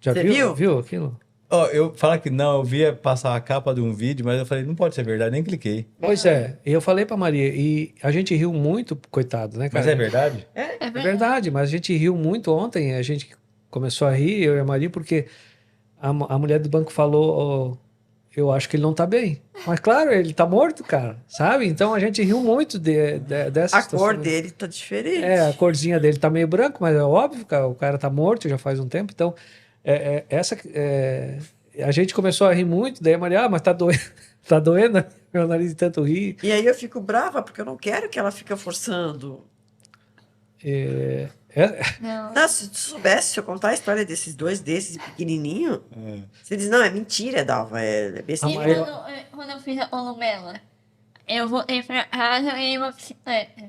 Já Você viu? viu? Viu aquilo? Ó, eu falar que não, eu via passar a capa de um vídeo, mas eu falei, não pode ser verdade, nem cliquei. Pois é, e eu falei pra Maria, e a gente riu muito, coitado, né, cara? Mas é verdade? É É verdade, mas a gente riu muito ontem, a gente começou a rir, eu e a Maria, porque a mulher do banco falou, ó, eu acho que ele não tá bem. Mas claro, ele tá morto, cara, sabe? Então a gente riu muito dessa A situação. cor dele tá diferente. É, a corzinha dele tá meio branco, mas é óbvio, cara, o cara tá morto já faz um tempo, então a gente começou a rir muito, daí a Maria, mas tá doendo, tá doendo meu nariz de tanto rir. E aí eu fico brava, porque eu não quero que ela fique forçando. Não. Não, se tu soubesse, se eu contar a história desses dois, desses pequenininho, você diz, não, é mentira, Dalva, é besta. A E maior- quando eu fiz a columela, eu voltei pra casa e ganhei uma bicicleta.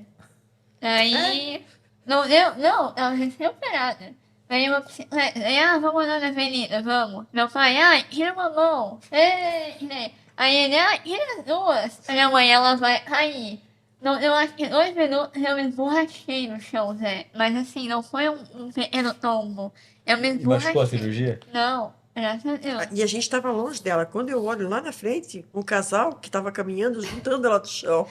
Aí, não deu, não, ela recém-operada. Ganhei uma bicicleta, aí, vamos andar na avenida, vamos. Meu pai, tira uma mão. Ei. Aí ele, tira as duas. A minha mãe, ela vai cair. Não, eu acho que 2 minutos eu me esborrachei no chão, Zé. Mas assim, não foi um pequeno tombo. Eu me E machucou a esborrachei. cirurgia? Não, graças a Deus. E a gente estava longe dela. Quando eu olho lá na frente, um casal que estava caminhando, juntando ela do chão.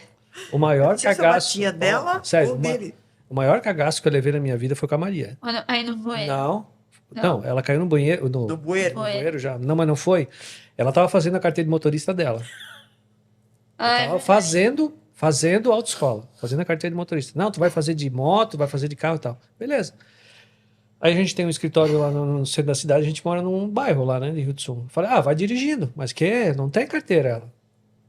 O maior Não sei se eu cagaço. batia dela Sério, ou dele. o maior cagaço que eu levei na minha vida foi com a Maria. Quando eu caí no banheiro. Não, ela caiu no banheiro. Do bueiro. Foi. Banheiro já. Não, mas não foi. Ela tava fazendo a carteira de motorista dela. Ai, Tava fazendo autoescola, fazendo a carteira de motorista. Não, tu vai fazer de moto, vai fazer de carro e tal. Beleza. Aí a gente tem um escritório lá no centro da cidade, a gente mora num bairro lá, né, de Rio do Sul. Eu falei, vai dirigindo, mas que? Não tem carteira ela.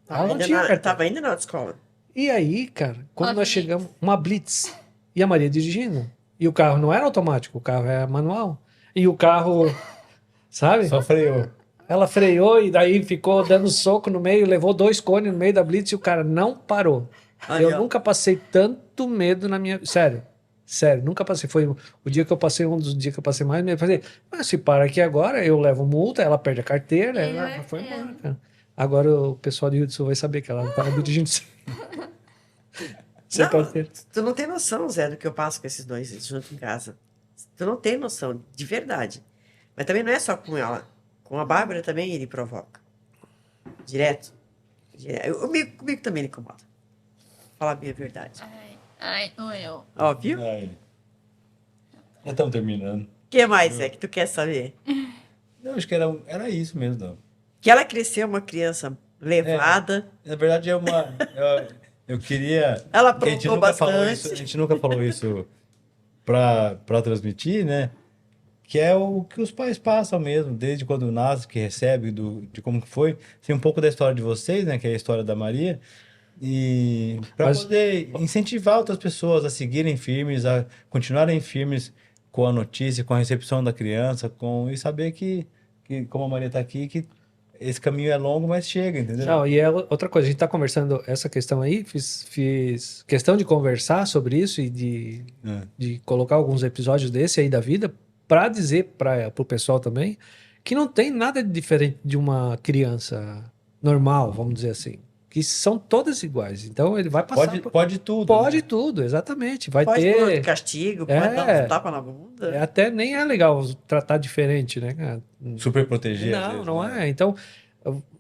Ela não tinha carteira. Tava ainda na escola. E aí, cara, quando Uma nós Blitz. chegamos, uma Blitz, e a Maria dirigindo, e o carro não era automático, o carro era manual. E o carro, sabe? Só freou. Ela freou e daí ficou dando soco no meio, levou 2 cones no meio da Blitz e o cara não parou. Aí, Eu ó. nunca passei tanto medo na minha... Sério, nunca passei. Foi o dia que eu passei, um dos dias que eu passei mais medo. Falei, mas se para aqui agora, eu levo multa, ela perde a carteira, ela foi embora, cara. Agora o pessoal de Rio do Sul vai saber que ela estava dirigindo sem Não, carteira. tu não tem noção, Zé, do que eu passo com esses dois junto em casa. Tu não tem noção, de verdade. Mas também não é só com ela. Com a Bárbara também ele provoca. Direto. Comigo também ele incomoda. Falar bem a verdade. doeu. Ó, viu? O Ai. Já estamos terminando. que mais é que tu quer saber? Eu acho que era isso mesmo, não. Que ela cresceu uma criança levada. Na verdade, eu queria. Ela porque aprontou bastante. a gente nunca falou isso pra transmitir, né? Que é o que os pais passam mesmo, desde quando nasce, que recebe, de como que foi. Tem um pouco da história de vocês, né? Que é a história da Maria. E para Mas- poder incentivar outras pessoas a seguirem firmes, a continuarem firmes com a notícia, com a recepção da criança, e saber que como a Maria está aqui, que esse caminho é longo, mas chega, entendeu? Não, e é outra coisa, a gente está conversando essa questão aí, fiz questão de conversar sobre isso e de colocar alguns episódios desse aí da vida para dizer para o pessoal também que não tem nada de diferente de uma criança normal, vamos dizer assim, que são todas iguais. Então ele vai passar Pode tudo. pode né? tudo, exatamente. Vai Pode pôr de ter castigo, pode dar um tapa na bunda. até nem é legal tratar diferente, né, cara? Super proteger. às Não, vezes, não né? é. Então,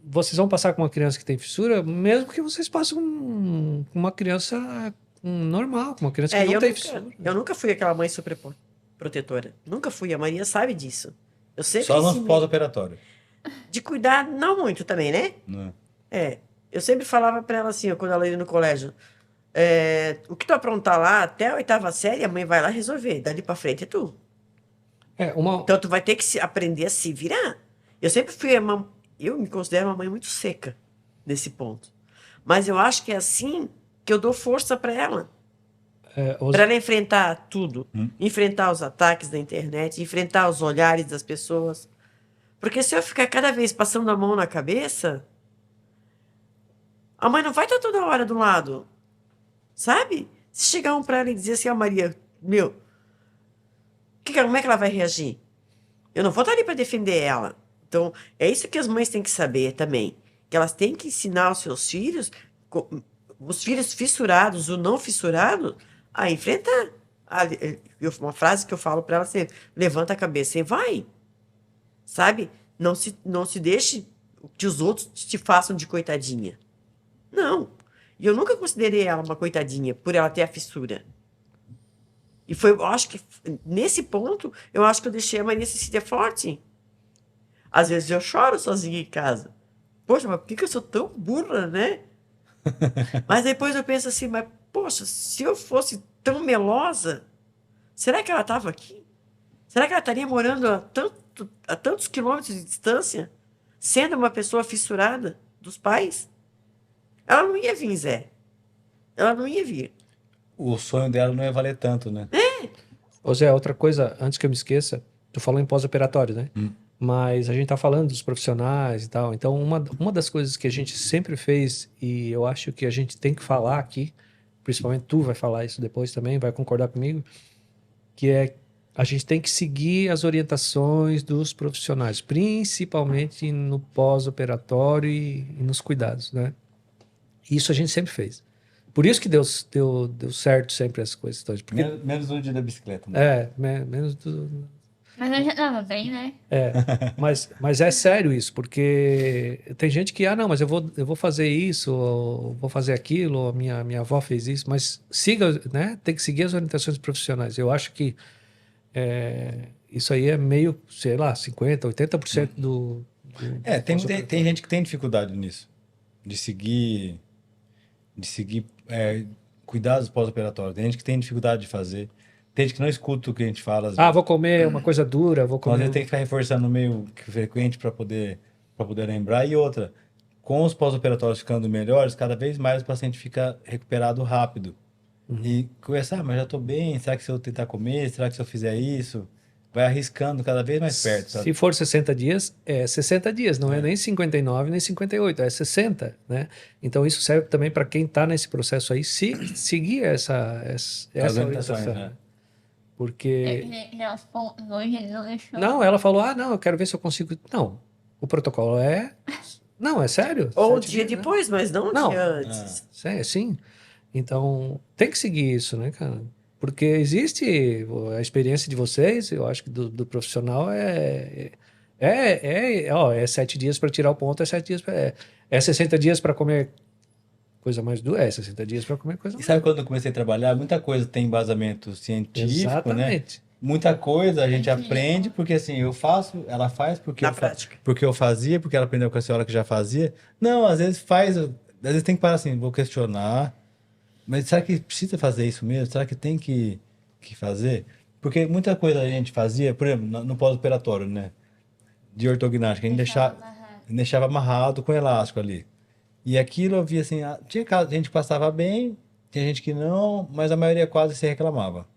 vocês vão passar com uma criança que tem fissura, mesmo que vocês passem com uma criança normal, com uma criança que não tem fissura. Eu nunca fui aquela mãe super protetora. Nunca fui. A Maria sabe disso. Eu sempre Só no ensinei. pós-operatório. De cuidar, não muito também, né? Né? Eu sempre falava pra ela assim, ó, quando ela ia no colégio, o que tu aprontar lá até a 8ª série, a mãe vai lá resolver. Dali pra frente é tu. Então tu vai ter que aprender a se virar. Eu sempre fui eu me considero uma mãe muito seca nesse ponto. Mas eu acho que é assim que eu dou força pra ela. Pra ela enfrentar tudo. Enfrentar os ataques da internet, enfrentar os olhares das pessoas. Porque se eu ficar cada vez passando a mão na cabeça, a mãe não vai estar toda hora do lado. Sabe? Se chegar um pra ela e dizer assim, Maria, como é que ela vai reagir? Eu não vou estar ali pra defender ela. Então, é isso que as mães têm que saber também. Que elas têm que ensinar os seus filhos, os filhos fissurados ou não fissurados, a enfrentar. Uma frase que eu falo para elas sempre: levanta a cabeça e vai. Sabe? Não se deixe que os outros te façam de coitadinha. Não. E eu nunca considerei ela uma coitadinha por ela ter a fissura. E foi, eu acho que nesse ponto, eu acho que eu deixei a Maria Cecília forte. Às vezes eu choro sozinha em casa. Poxa, mas por que eu sou tão burra, né? Mas depois eu penso assim, mas poxa, se eu fosse tão melosa, será que ela estava aqui? Será que ela estaria morando a tantos quilômetros de distância, sendo uma pessoa fissurada dos pais? Ela não ia vir, Zé. Ela não ia vir. O sonho dela não ia valer tanto, né? Ô Zé, outra coisa, antes que eu me esqueça, tu falou em pós-operatório, né? Mas a gente tá falando dos profissionais e tal. Então, uma das coisas que a gente sempre fez, e eu acho que a gente tem que falar aqui, principalmente tu vai falar isso depois também, vai concordar comigo, que é a gente tem que seguir as orientações dos profissionais, principalmente no pós-operatório e nos cuidados, né? Isso a gente sempre fez. Por isso que deu certo sempre as coisas. Porque, Menos no dia da bicicleta, né? menos do... Mas eu já tava bem, né? Mas é sério isso, porque tem gente que, não, mas eu vou fazer isso, ou vou fazer aquilo, ou minha avó fez isso, mas siga, né? Tem que seguir as orientações profissionais. Eu acho que isso aí é meio, sei lá, 50%, 80% do Tem gente que tem dificuldade nisso, de seguir cuidados pós-operatórios. Tem gente que tem dificuldade de fazer. Tem gente que não escuta o que a gente fala. Às vezes. Vou comer uma coisa dura, vou Então, às comer... vezes tem que ficar reforçando meio que frequente para poder lembrar. E outra, com os pós-operatórios ficando melhores, cada vez mais o paciente fica recuperado rápido. E começa, mas já estou bem, será que se eu tentar comer, será que se eu fizer isso? Vai arriscando cada vez mais perto. Sabe? Se for 60 dias, é 60 dias, não é nem 59, nem 58, é 60, né? Então isso serve também para quem está nesse processo aí, seguir essa orientação. Né? Porque... Aos pontos hoje ele não deixou. Não, ela falou, não, eu quero ver se eu consigo... Não, o protocolo é... Não, é sério. Ou 7 dia dias, depois, mas não um dia antes. Sim. Então, tem que seguir isso, né, cara? Porque existe a experiência de vocês, eu acho que do profissional é 7 dias para tirar o ponto, é 7 dias para... É 60 dias para comer coisa mais dura, 60 dias para comer coisa mais... E sabe quando eu comecei a trabalhar, muita coisa tem embasamento científico, Exatamente. né? Muita coisa a gente aprende porque assim, eu faço, ela faz porque porque eu fazia, porque ela aprendeu com a senhora que já fazia. Não, às vezes às vezes tem que parar assim, vou questionar. Mas será que precisa fazer isso mesmo? Será que tem que fazer? Porque muita coisa a gente fazia, por exemplo, no pós-operatório, né? De ortognática, a gente deixava amarrado com elástico ali. E aquilo eu via assim, tinha gente que passava bem, tinha gente que não, mas a maioria quase se reclamava.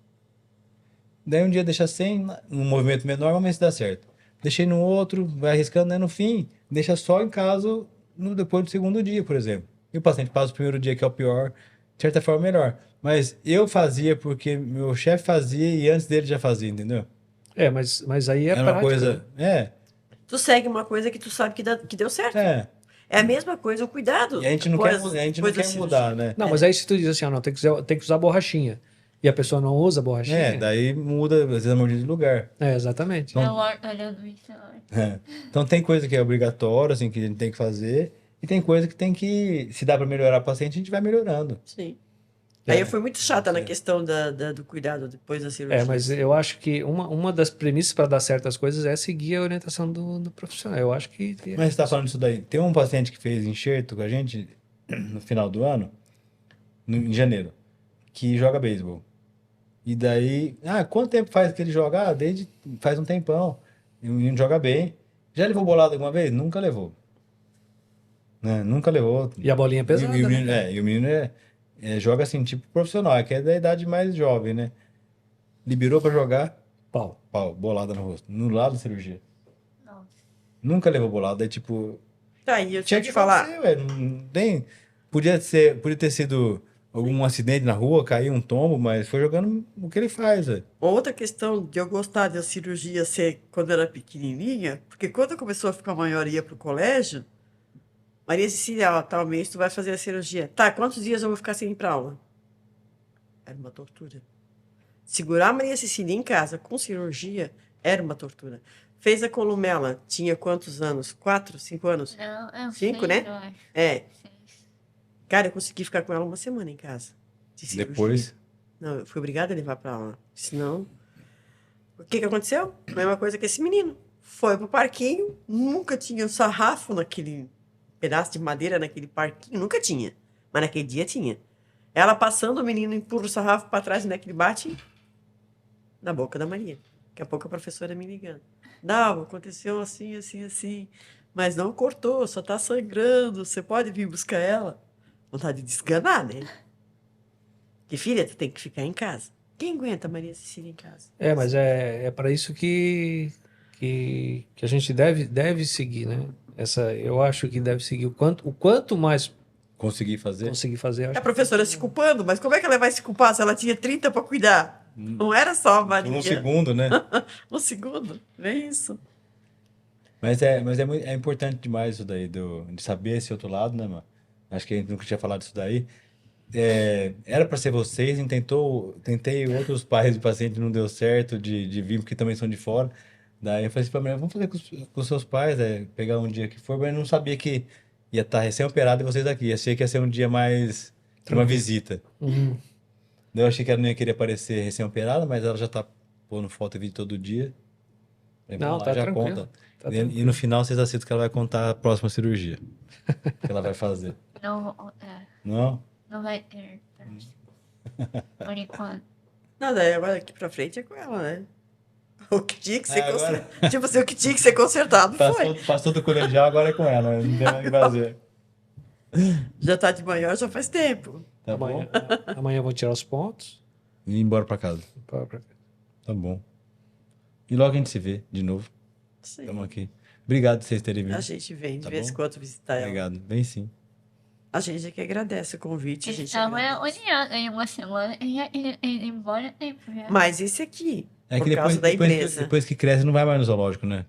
Daí um dia deixa sem, um movimento menor, vamos ver se dá certo. Deixei no outro, vai arriscando, né? No fim, deixa só em caso depois do segundo dia, por exemplo. E o paciente passa o primeiro dia, que é o pior, de certa forma melhor. Mas eu fazia porque meu chefe fazia e antes dele já fazia, entendeu? Mas aí é Era uma coisa... Tu segue uma coisa que tu sabe que deu certo. É a mesma coisa, o cuidado. E a gente não quer mudar, né? Não, mas aí se tu diz assim, não, tem que usar borrachinha. E a pessoa não usa borrachinha. Daí muda, às vezes a mordida de lugar. Exatamente. Então tem coisa que é obrigatória, assim, que a gente tem que fazer. E tem coisa que tem que... Se dá para melhorar o paciente, a gente vai melhorando. Sim. Aí eu fui muito chata na questão do cuidado depois da cirurgia. Mas eu acho que uma das premissas para dar certas coisas é seguir a orientação do profissional. Eu acho que... Mas você está falando disso daí. Tem um paciente que fez enxerto com a gente no final do ano, em janeiro, que joga beisebol. E daí... quanto tempo faz que ele joga? Faz um tempão. E o menino joga bem. Já levou bolada alguma vez? Nunca levou. Né? Nunca levou. E a bolinha é pesada, e o menino joga assim, tipo profissional, que é da idade mais jovem, né? Liberou pra jogar, pau, bolada no rosto, no lado da cirurgia. Nossa. Nunca levou bolada, aí tipo... Tá, e eu tinha que falar... Não tem... Podia ter sido algum acidente na rua, caiu um tombo, mas foi jogando o que ele faz, velho. Outra questão de eu gostar da cirurgia ser quando eu era pequenininha, porque quando começou a ficar maior e ia pro colégio, Maria Cecília, ó, tal mês tu vai fazer a cirurgia. Tá, quantos dias eu vou ficar sem ir pra aula? Era uma tortura. Segurar a Maria Cecília em casa com cirurgia era uma tortura. Fez a columela, tinha quantos anos? 4, 5 anos? Não, eu 5, sei, né? eu acho. É. 6. Cara, eu consegui ficar com ela uma semana em casa. De cirurgia. Depois, Não, eu fui obrigada a levar pra aula. Senão. O que que aconteceu? Mesma coisa que esse menino. Foi pro parquinho, nunca tinha um sarrafo naquele pedaço de madeira, naquele parquinho, nunca tinha. Mas naquele dia tinha. Ela passando, o menino empurra o sarrafo pra trás, né? Que ele bate na boca da Maria. Daqui a pouco a professora me ligando. Não, aconteceu assim, assim, assim. Mas não cortou, só tá sangrando. Você pode vir buscar ela? Vontade de desganar, né? Que filha, tu tem que ficar em casa. Quem aguenta a Maria Cecília em casa? Mas é para isso que a gente deve seguir, né? Eu acho que deve seguir o quanto mais consegui fazer. conseguir fazer. Eu acho A professora se culpando, mas como é que ela vai se culpar se ela tinha 30 para cuidar? Não era só a Maria. Um segundo, né? Um segundo, nem isso. Mas é importante demais isso daí, de saber esse outro lado, né, mano? Acho que a gente nunca tinha falado disso daí. Era para ser vocês, tentei outros pais de paciente, não deu certo de vir, porque também são de fora. Daí eu falei assim pra mim, vamos fazer com os seus pais, pegar um dia que for, mas eu não sabia que ia estar recém-operado e vocês aqui. Achei que ia ser um dia mais de uma visita. Uhum. Daí eu achei que ela não ia querer aparecer recém-operada, mas ela já tá pondo foto e vídeo todo dia. Falei, Não, vamos lá, tá já tranquilo. conta. Tá E tranquilo. no final vocês aceitam que ela vai contar a próxima cirurgia que ela vai fazer. Não vou contar. Não? Não vai ter. Por enquanto. Não, daí agora aqui pra frente é com ela, né? O que tinha que ser Agora- consertado. Tipo assim, o que tinha que ser consertado foi. Passou do colegial, agora é com ela, não tem mais o que fazer. Já tá de maior já faz tempo. Tá bom? Amanhã eu vou tirar os pontos. E ir embora pra casa. Tá bom. E logo a gente se vê de novo. Sim. Estamos aqui. Obrigado por vocês terem vindo. A gente vem de Tá vez em bom? quando visitar ela. Obrigado. Vem sim. A gente é que agradece o convite. A gente Estava agradece. olhando em uma semana e já indo embora tempo já. Mas esse aqui, É por que causa da empresa. depois que cresce, não vai mais no zoológico, né?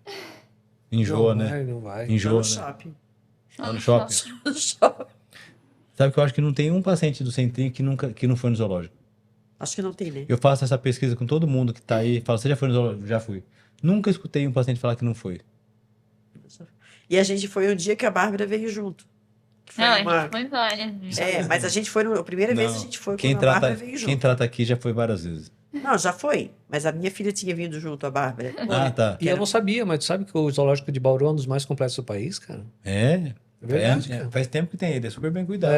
Enjoa, Não né? vai, não vai. Tá Enjoa, no né? shopping. Tá no shopping. No shopping. Sabe que eu acho que não tem um paciente do Centrinho que não foi no zoológico. Acho que não tem, né? Eu faço essa pesquisa com todo mundo que tá aí. Falo, você já foi no zoológico? Já fui. Nunca escutei um paciente falar que não foi. E a gente foi um dia que a Bárbara veio junto. Que foi Não, a uma- gente foi várias vezes. Mas a gente foi, a primeira vez Não. a gente foi Quem quando a Bárbara trata, veio quem junto. trata aqui já foi várias vezes. Não, já foi. Mas a minha filha tinha vindo junto, a Bárbara. Ah, tá. E eu não sabia, mas tu sabe que o zoológico de Bauru é um dos mais completos do país, cara? É. É verdade, cara. Faz tempo que tem ele, é super bem cuidado.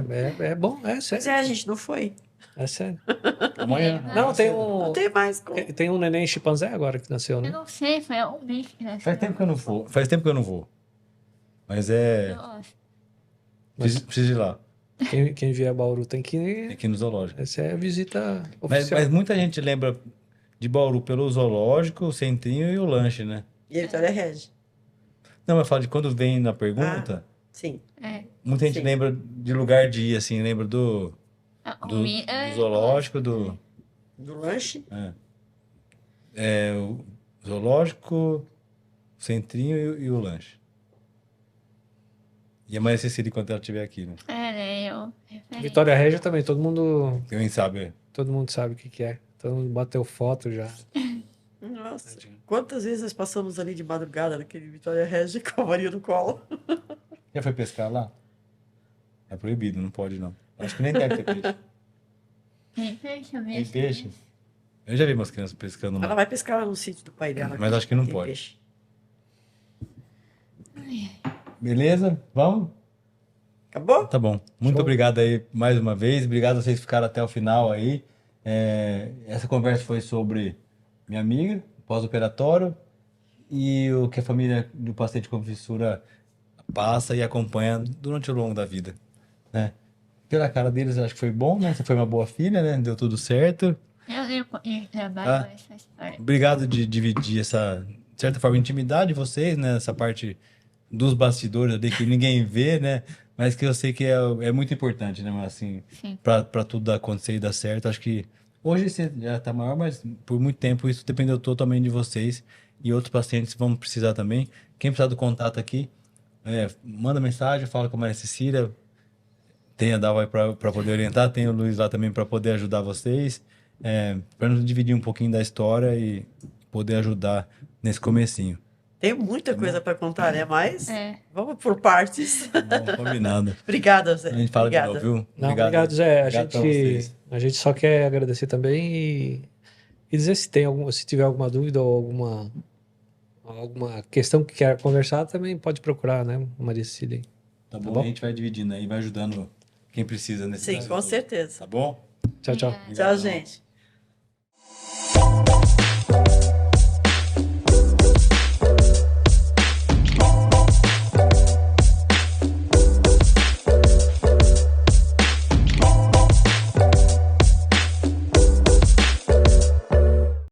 né? É bom, é Mas sério. a gente não foi. É sério. Amanhã. Não, tem Não um, tem mais como. tem um neném chimpanzé agora que nasceu, Eu né? não sei, foi há um mês que nasceu. Faz tempo que eu não vou. Faz tempo que eu não vou. Mas é. Nossa. Preciso ir lá. Quem vier a Bauru tem que. Aqui no zoológico. Essa é a visita Mas oficial. muita gente lembra de Bauru pelo zoológico, o centrinho e o lanche, né? E a Vitória Regi. Não, mas fala de quando vem na pergunta, Sim. É. muita gente Sim. lembra de lugar de ir, assim, lembra do A comida. zoológico, do. Do lanche. O zoológico, o centrinho e o lanche. E a Maria Cecília enquanto ela estiver aqui, né? né? Vitória Régia também, todo mundo Quem sabe. sabe o que é. Todo mundo bateu foto já. Nossa. Quantas vezes nós passamos ali de madrugada naquele Vitória Regi com a Maria no colo? Já foi pescar lá? É proibido, não pode não. Acho que nem deve ter peixe. Tem peixe mesmo. Tem peixe? Eu já vi umas crianças pescando Ela lá. vai pescar lá no sítio do pai dela. Mas acho que não Tem pode. peixe. Beleza? Vamos? Acabou? Tá bom. Muito Show. obrigado aí mais uma vez. Obrigado a vocês que ficaram até o final aí. Essa conversa foi sobre minha amiga, pós-operatório, e o que a família do paciente com fissura passa e acompanha durante o longo da vida, né? Pela cara deles, eu acho que foi bom, né? Você foi uma boa filha, né? Deu tudo certo. Eu lembro de trabalho Ah. essa história. Obrigado de dividir essa, de certa forma, intimidade de vocês, né? Essa parte dos bastidores ali que ninguém vê, né? Mas que eu sei que é muito importante, né? Mas assim, Sim. para tudo acontecer e dar certo, acho que hoje você já tá maior, mas por muito tempo isso dependeu totalmente de vocês e outros pacientes vão precisar também. Quem precisar do contato aqui, manda mensagem, fala com a Maria Cecília, tem a Dalva para poder orientar, tem o Luiz lá também para poder ajudar vocês, para nos dividir um pouquinho da história e poder ajudar nesse comecinho. Tem muita coisa para contar, né? Mas É. vamos por partes. Bom, combinado. Obrigada, Zé. A gente fala Obrigada. de novo, viu? Não, obrigado, Zé. Obrigado pra vocês. A gente só quer agradecer também e dizer se se tiver alguma dúvida ou alguma questão que quer conversar, também pode procurar, né, Maria Cecília? Tá bom? bom? A gente vai dividindo aí, vai ajudando quem precisa nesse Sim, caso com todo. certeza. Tá bom? Tchau, tchau. Obrigada. Tchau, gente.